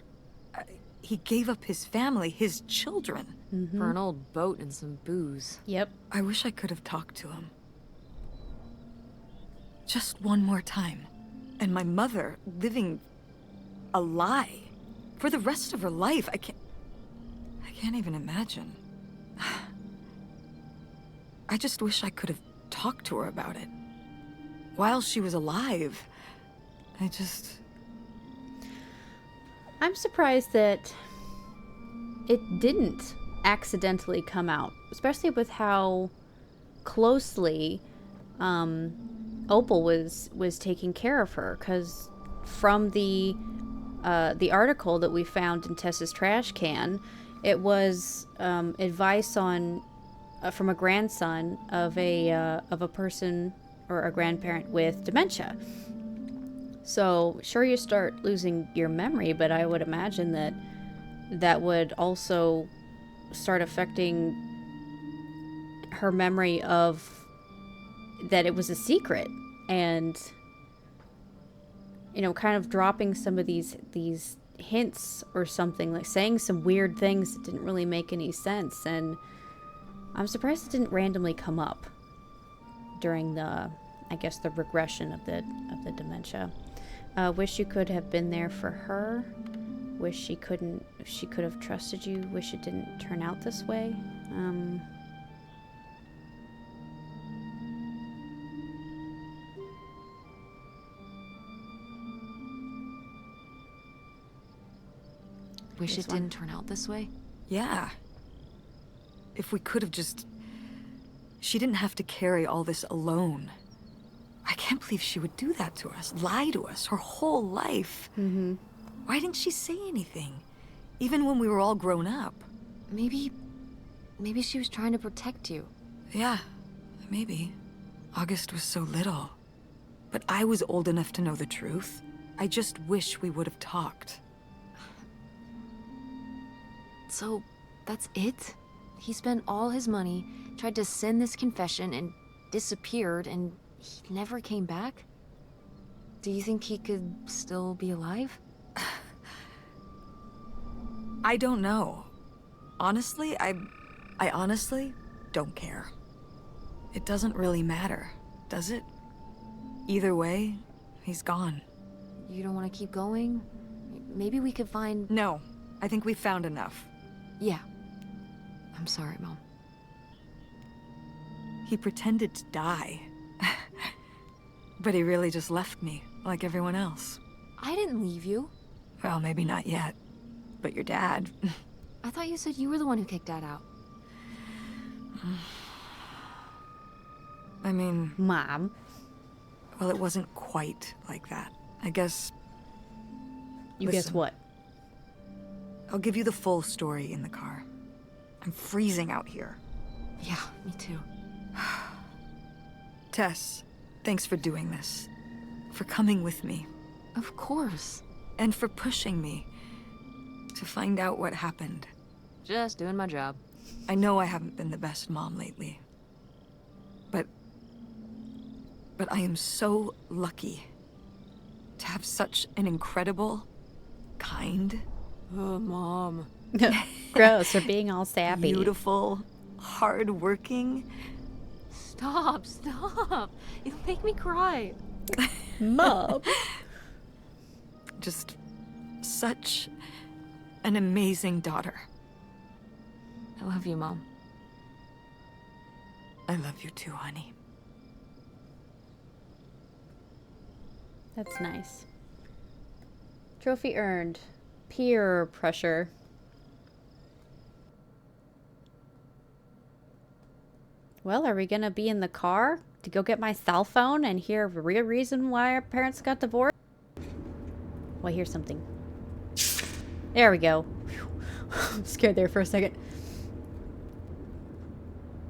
S3: He gave up his family, his children.
S4: For an old boat and some booze.
S1: Yep.
S3: I wish I could have talked to him. Just one more time. And my mother living a lie for the rest of her life. I can't even imagine. I just wish I could have talked to her about it. While she was alive.
S1: I'm surprised that it didn't accidentally come out, especially with how closely Opal was taking care of her. Because from the article that we found in Tessa's trash can, it was advice on from a grandson of a person or a grandparent with dementia. So sure, you start losing your memory, but I would imagine that would also start affecting her memory of that it was a secret, and kind of dropping some of these hints or something, like saying some weird things that didn't really make any sense. And I'm surprised it didn't randomly come up during the regression of the dementia. Wish you could have been there for her. Wish she could have trusted you. Wish it didn't turn out this way.
S4: Wish it didn't turn out this way?
S3: Yeah. If we could have just... She didn't have to carry all this alone. I can't believe she would do that to us, lie to us her whole life.
S1: Mm-hmm.
S3: Why didn't she say anything? Even when we were all grown up.
S4: Maybe she was trying to protect you.
S3: Yeah, maybe. August was so little. But I was old enough to know the truth. I just wish we would have talked.
S4: So, that's it? He spent all his money, tried to send this confession, and disappeared, and he never came back? Do you think he could still be alive?
S3: I don't know. Honestly, I honestly don't care. It doesn't really matter, does it? Either way, he's gone.
S4: You don't want to keep going? Maybe we could find...
S3: No, I think we found enough.
S4: Yeah. I'm sorry, Mom.
S3: He pretended to die. But he really just left me, like everyone else.
S4: I didn't leave you.
S3: Well, maybe not yet. But your dad...
S4: I thought you said you were the one who kicked Dad out.
S3: I mean...
S1: Mom.
S3: Well, it wasn't quite like that. I guess...
S1: You guess what?
S3: I'll give you the full story in the car. I'm freezing out here.
S4: Yeah, me too.
S3: Tess, thanks for doing this. For coming with me.
S4: Of course.
S3: And for pushing me to find out what happened.
S4: Just doing my job.
S3: I know I haven't been the best mom lately. But I am so lucky to have such an incredible, kind...
S4: Oh, Mom.
S1: Gross, for being all sappy.
S3: Beautiful, hard-working...
S4: Stop. It'll make me cry.
S1: Mom.
S3: Just such an amazing daughter.
S4: I love you, Mom.
S3: I love you too, honey.
S1: That's nice. Trophy earned. Peer pressure. Well, are we gonna be in the car to go get my cell phone and hear the real reason why our parents got divorced? Well, I hear something. There we go. I'm scared there for a second.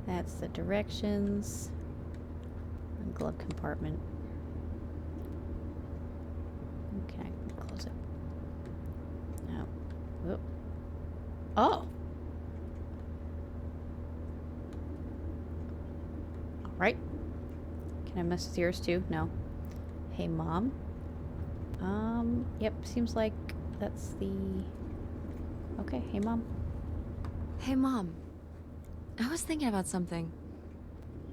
S1: That's the directions. Glove compartment. Okay, close it. No. Whoop. Oh. All right. Can I mess with yours too? No. Hey, Mom. Yep. Seems like that's the... Okay, hey, Mom.
S4: Hey, Mom. I was thinking about something.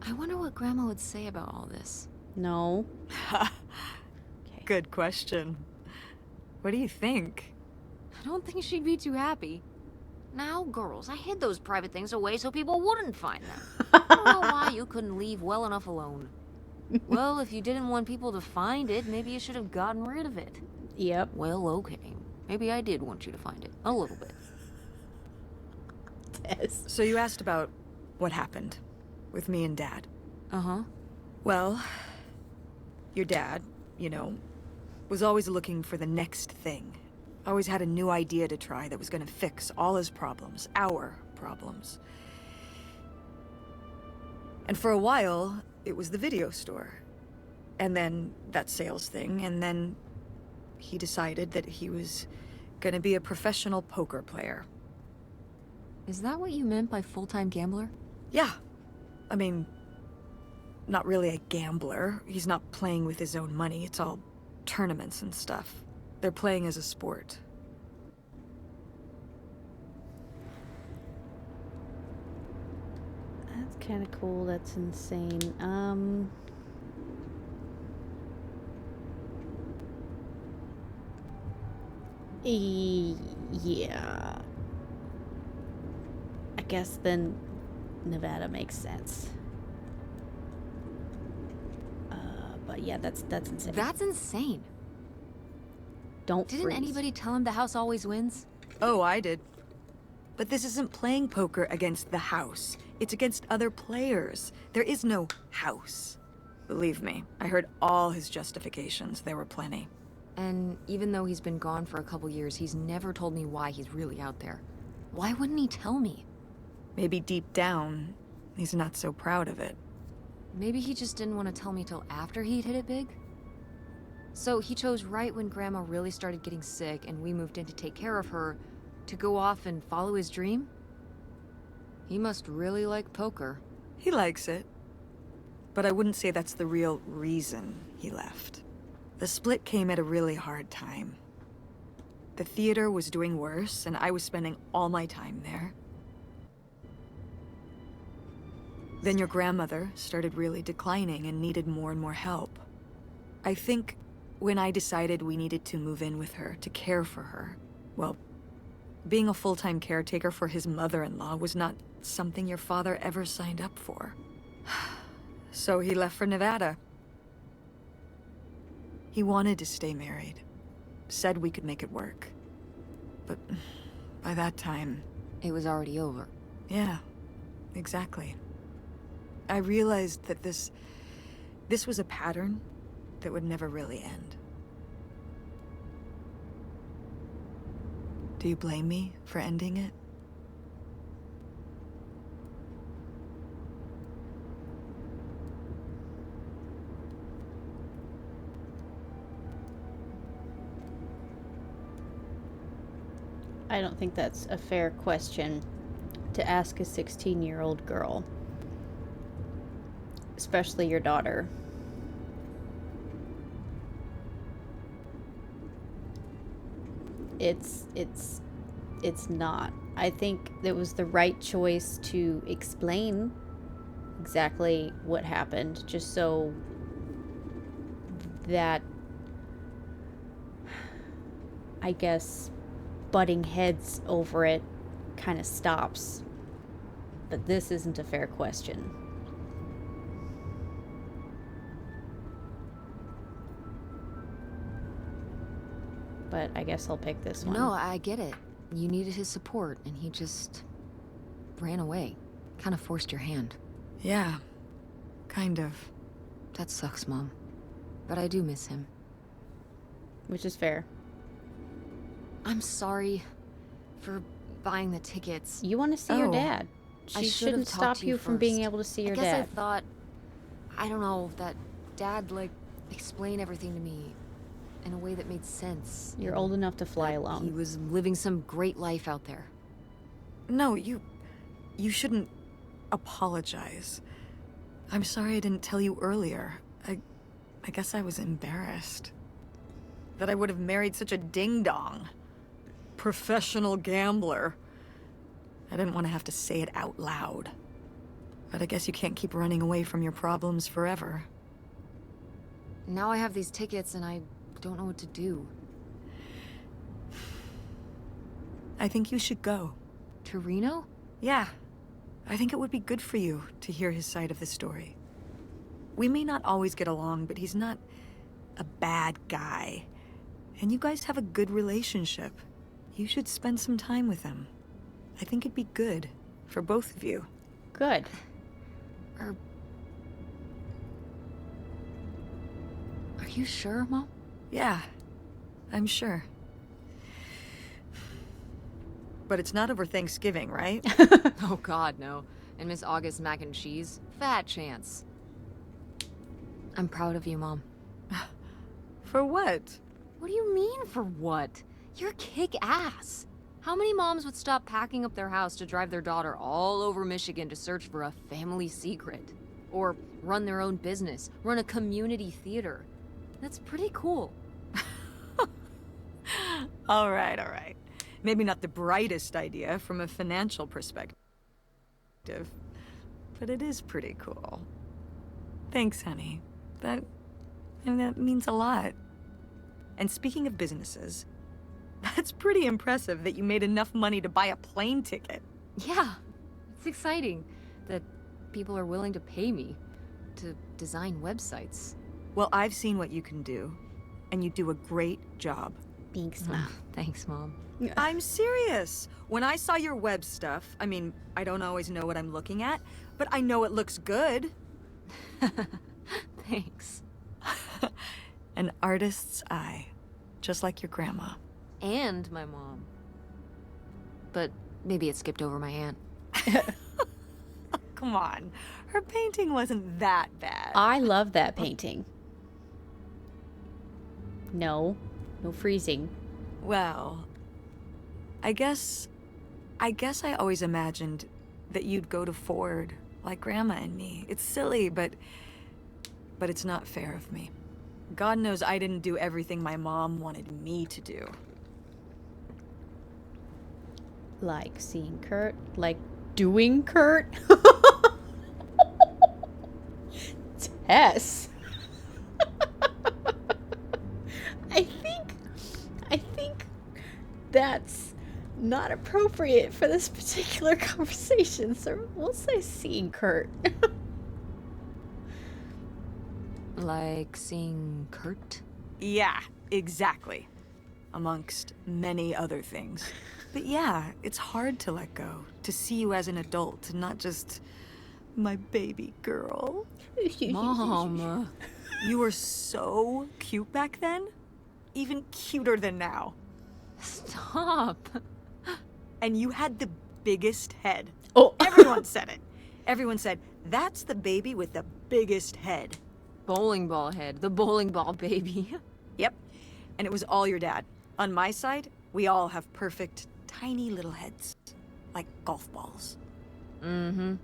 S4: I wonder what Grandma would say about all this.
S1: No. Okay.
S3: Good question. What do you think?
S4: I don't think she'd be too happy. Now, girls, I hid those private things away so people wouldn't find them. I don't know why you couldn't leave well enough alone. Well, if you didn't want people to find it, maybe you should have gotten rid of it.
S1: Yep.
S4: Well, okay. Maybe I did want you to find it. A little bit.
S1: Yes.
S3: So you asked about what happened with me and Dad.
S4: Uh-huh.
S3: Well, your dad, you know, was always looking for the next thing. Always had a new idea to try that was gonna fix all his problems, our problems. And for a while, it was the video store. And then that sales thing, and then he decided that he was gonna be a professional poker player.
S4: Is that what you meant by full-time gambler?
S3: Yeah. I mean, not really a gambler. He's not playing with his own money. It's all tournaments and stuff. They're playing as a sport.
S1: That's kind of cool. That's insane. Yeah. I guess then Nevada makes sense. But yeah, that's insane.
S4: That's insane.
S1: Don't
S4: Didn't
S1: freeze.
S4: anybody tell him the house always wins?
S3: Oh, I did. But this isn't playing poker against the house. It's against other players. There is no house. Believe me, I heard all his justifications. There were plenty.
S4: And even though he's been gone for a couple years, he's never told me why he's really out there. Why wouldn't he tell me?
S3: Maybe deep down, he's not so proud of it.
S4: Maybe he just didn't want to tell me till after he'd hit it big? So he chose right when Grandma really started getting sick and we moved in to take care of her, to go off and follow his dream? He must really like poker.
S3: He likes it. But I wouldn't say that's the real reason he left. The split came at a really hard time. The theater was doing worse, and I was spending all my time there. Then your grandmother started really declining and needed more and more help. I think when I decided we needed to move in with her to care for her, well, being a full-time caretaker for his mother-in-law was not something your father ever signed up for. So he left for Nevada. He wanted to stay married. Said we could make it work. But by that time...
S4: It was already over.
S3: Yeah, exactly. I realized that this was a pattern that would never really end. Do you blame me for ending it?
S1: I don't think that's a fair question to ask a 16-year-old girl. Especially your daughter. It's not. I think it was the right choice to explain exactly what happened, just so that, I guess, butting heads over it kind of stops. But this isn't a fair question. But I guess I'll pick this one.
S4: No, I get it. You needed his support, and he just ran away. Kind of forced your hand.
S3: Yeah, kind of.
S4: That sucks, Mom. But I do miss him.
S1: Which is fair.
S4: I'm sorry for buying the tickets.
S1: You want to see your
S3: Oh.
S1: dad.
S4: I
S1: She
S4: should have
S1: shouldn't
S4: talked
S1: stop
S4: to
S1: you
S4: you
S1: from being
S4: first.
S1: able to see your
S4: I guess
S1: dad.
S4: I thought, I don't know, that Dad, like, explained everything to me in a way that made sense.
S1: You're
S4: and
S1: old enough to fly
S4: that
S1: alone.
S4: He was living some great life out there.
S3: No, you shouldn't apologize. I'm sorry I didn't tell you earlier. I guess I was embarrassed. That I would have married such a ding-dong. professional gambler. I didn't want to have to say it out loud. But I guess you can't keep running away from your problems forever.
S4: Now I have these tickets and I don't know what to do.
S3: I think you should go.
S4: To Reno?
S3: Yeah. I think it would be good for you to hear his side of the story. We may not always get along, but he's not a bad guy. And you guys have a good relationship. You should spend some time with him. I think it'd be good for both of you.
S1: Good.
S4: Are you sure, Mom?
S3: Yeah, I'm sure. But it's not over Thanksgiving, right?
S4: Oh God, no. And Miss August mac and cheese? Fat chance. I'm proud of you, Mom.
S3: For what?
S4: What do you mean, for what? You're kick-ass. How many moms would stop packing up their house to drive their daughter all over Michigan to search for a family secret? Or run their own business, run a community theater? That's pretty cool.
S3: All right, all right. Maybe not the brightest idea from a financial perspective, but it is pretty cool. Thanks, honey. That means a lot. And speaking of businesses, that's pretty impressive that you made enough money to buy a plane ticket.
S4: Yeah, it's exciting that people are willing to pay me to design websites.
S3: Well, I've seen what you can do, and you do a great job.
S1: Thanks, Mom.
S4: Thanks, Mom.
S3: I'm serious. When I saw your web stuff, I mean, I don't always know what I'm looking at, but I know it looks good.
S4: Thanks.
S3: An artist's eye, just like your grandma.
S4: And my mom. But maybe it skipped over my aunt.
S3: Come on, her painting wasn't that bad.
S1: I love that painting. No freezing.
S3: Well, I guess I always imagined that you'd go to Ford like Grandma and me. It's silly, but it's not fair of me. God knows I didn't do everything my mom wanted me to do.
S1: Like seeing Kurt, like doing Kurt. Tess. I think that's not appropriate for this particular conversation, so we'll say seeing Kurt.
S4: Like seeing Kurt?
S3: Yeah, exactly. Amongst many other things. But yeah, it's hard to let go, to see you as an adult, not just my baby girl.
S4: Mom.
S3: You were so cute back then, even cuter than now.
S4: Stop.
S3: And you had the biggest head.
S1: Oh.
S3: Everyone said it. Everyone said, that's the baby with the biggest head.
S4: Bowling ball head, the bowling ball baby.
S3: Yep. And it was all your dad. On my side, we all have perfect, tiny little heads. Like golf balls.
S4: Mm-hmm.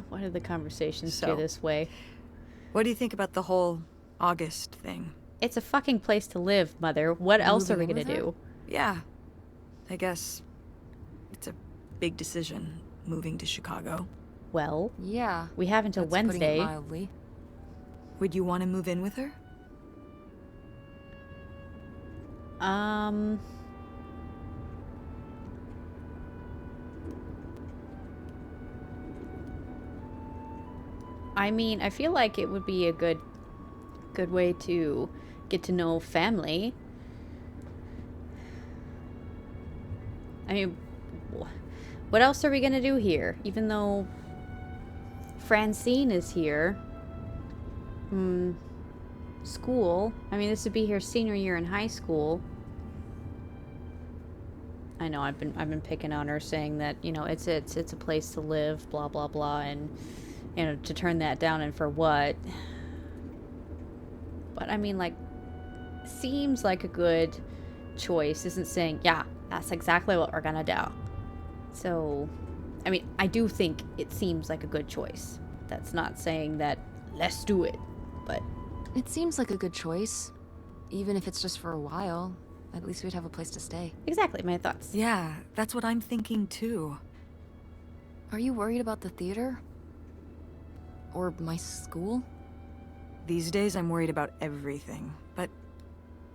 S1: Why did the conversation
S3: So-
S1: steer this way?
S3: What do you think about the whole August thing?
S1: It's a fucking place to live, Mother. What else are we
S4: Moving
S1: gonna
S4: in
S1: do?
S3: Yeah. I guess it's a big decision, moving to Chicago.
S1: Well,
S4: Yeah.
S1: we have until
S4: That's putting it
S1: Wednesday.
S4: mildly.
S3: Would you want to move in with her?
S1: I mean, I feel like it would be a good way to get to know family. I mean, what else are we gonna do here? Even though Francine is here. School. I mean, this would be her senior year in high school. I know I've been picking on her, saying that, you know, it's a place to live, blah blah blah, and you know, to turn that down, and for what? But I mean, like, seems like a good choice. Isn't saying, yeah, that's exactly what we're gonna do. So, I mean, I do think it seems like a good choice. That's not saying that let's do it, but
S4: It seems like a good choice. Even if it's just for a while. At least we'd have a place to stay.
S1: Exactly, my thoughts.
S3: Yeah, that's what I'm thinking too.
S4: Are you worried about the theater? Or my school?
S3: These days I'm worried about everything, but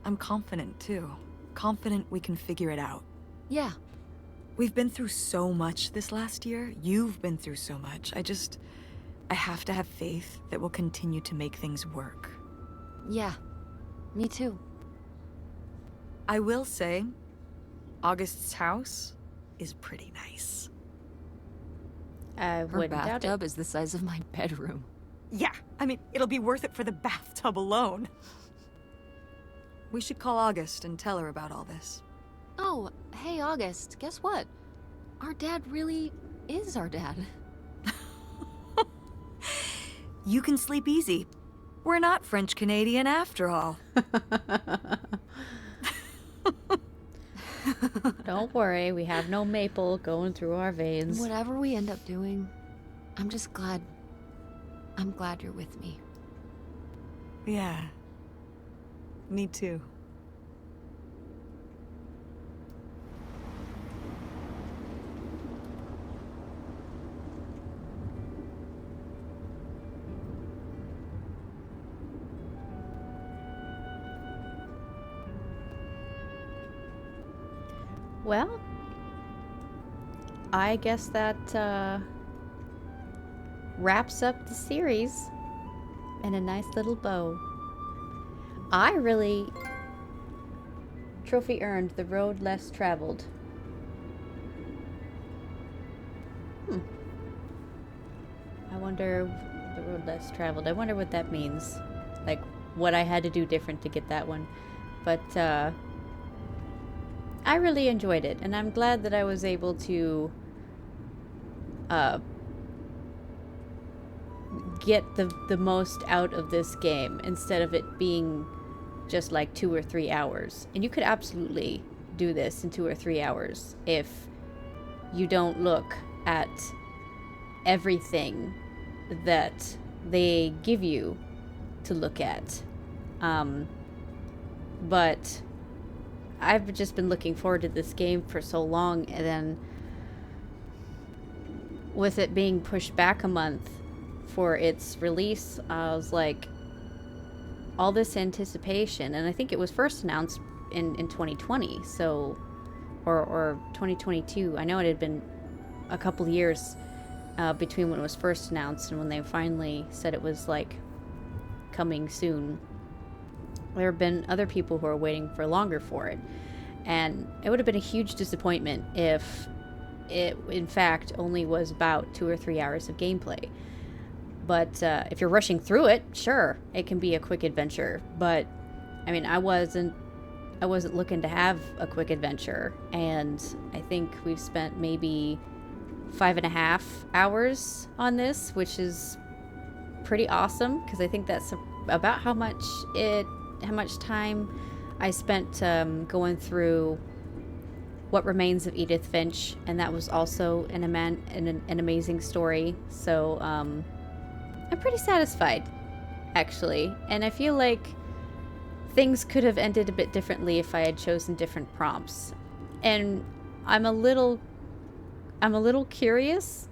S3: I'm confident too. Confident we can figure it out.
S4: Yeah.
S3: We've been through so much this last year. You've been through so much. I have to have faith that we'll continue to make things work.
S4: Yeah. Me too.
S3: I will say, August's house is pretty nice.
S1: I
S4: Her
S1: wouldn't doubt it.
S4: bathtub is the size of my bedroom.
S3: Yeah, I mean, it'll be worth it for the bathtub alone. We should call August and tell her about all this.
S4: Oh, hey August, guess what? Our dad really is our dad.
S3: You can sleep easy. We're not French-Canadian after all.
S1: Don't worry, we have no maple going through our veins.
S4: Whatever we end up doing, I'm just glad. I'm glad you're with me.
S3: Yeah. Me too.
S1: Well, I guess that wraps up the series in a nice little bow. I really... Trophy earned, the road less traveled. I wonder, the road less traveled. I wonder what that means. Like, what I had to do different to get that one. But, I really enjoyed it, and I'm glad that I was able to get the most out of this game instead of it being just like 2 or 3 hours. And you could absolutely do this in 2 or 3 hours if you don't look at everything that they give you to look at. But I've just been looking forward to this game for so long, and then with it being pushed back a month for its release, I was like, all this anticipation, and I think it was first announced in 2020, so, or 2022. I know it had been a couple years between when it was first announced and when they finally said it was like coming soon. There have been other people who are waiting for longer for it, and it would have been a huge disappointment if it in fact only was about 2 or 3 hours of gameplay. But if you're rushing through it, sure, it can be a quick adventure. But I mean, I wasn't looking to have a quick adventure, and I think we've spent maybe 5.5 hours on this, which is pretty awesome, because I think that's about how much time I spent going through What Remains of Edith Finch, and that was also an amazing story. So I'm pretty satisfied, actually, and I feel like things could have ended a bit differently if I had chosen different prompts. And I'm a little curious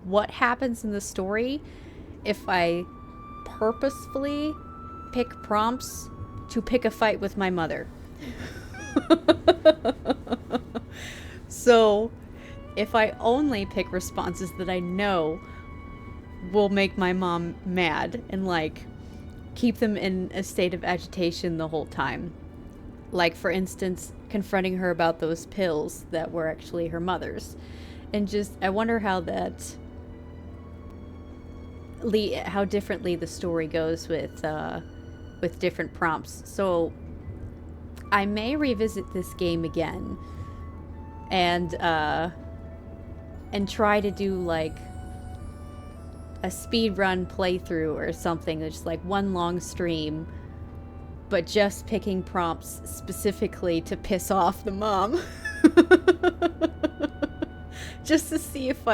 S1: what happens in the story if I purposefully pick prompts to pick a fight with my mother. So if I only pick responses that I know will make my mom mad and like keep them in a state of agitation the whole time, like for instance confronting her about those pills that were actually her mother's, and just I wonder how how differently the story goes with different prompts. So I may revisit this game again and try to do like a speed run playthrough or something, that's just like one long stream, but just picking prompts specifically to piss off the mom. Just to see if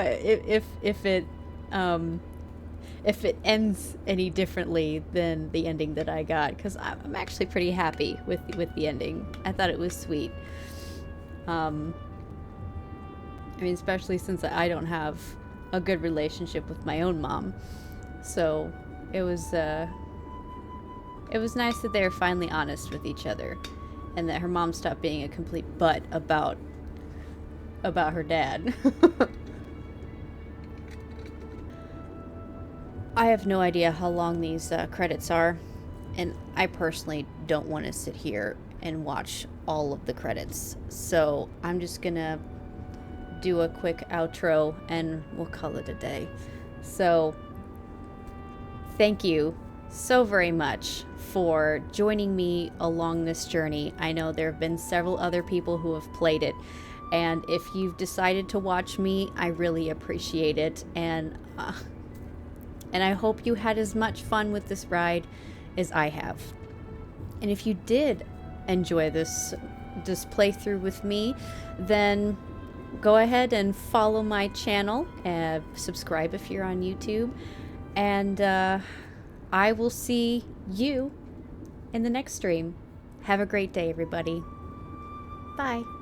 S1: if it ends any differently than the ending that I got, because I'm actually pretty happy with the ending. I thought it was sweet. I mean, especially since I don't have a good relationship with my own mom, so it was nice that they were finally honest with each other, and that her mom stopped being a complete butt about her dad. I have no idea how long these credits are, and I personally don't want to sit here and watch all of the credits. So I'm just gonna do a quick outro and we'll call it a day. So thank you so very much for joining me along this journey. I know there have been several other people who have played it, and if you've decided to watch me, I really appreciate it, and I hope you had as much fun with this ride as I have. And if you did enjoy this playthrough with me, then go ahead and follow my channel, subscribe if you're on YouTube, and I will see you in the next stream. Have a great day, everybody. Bye.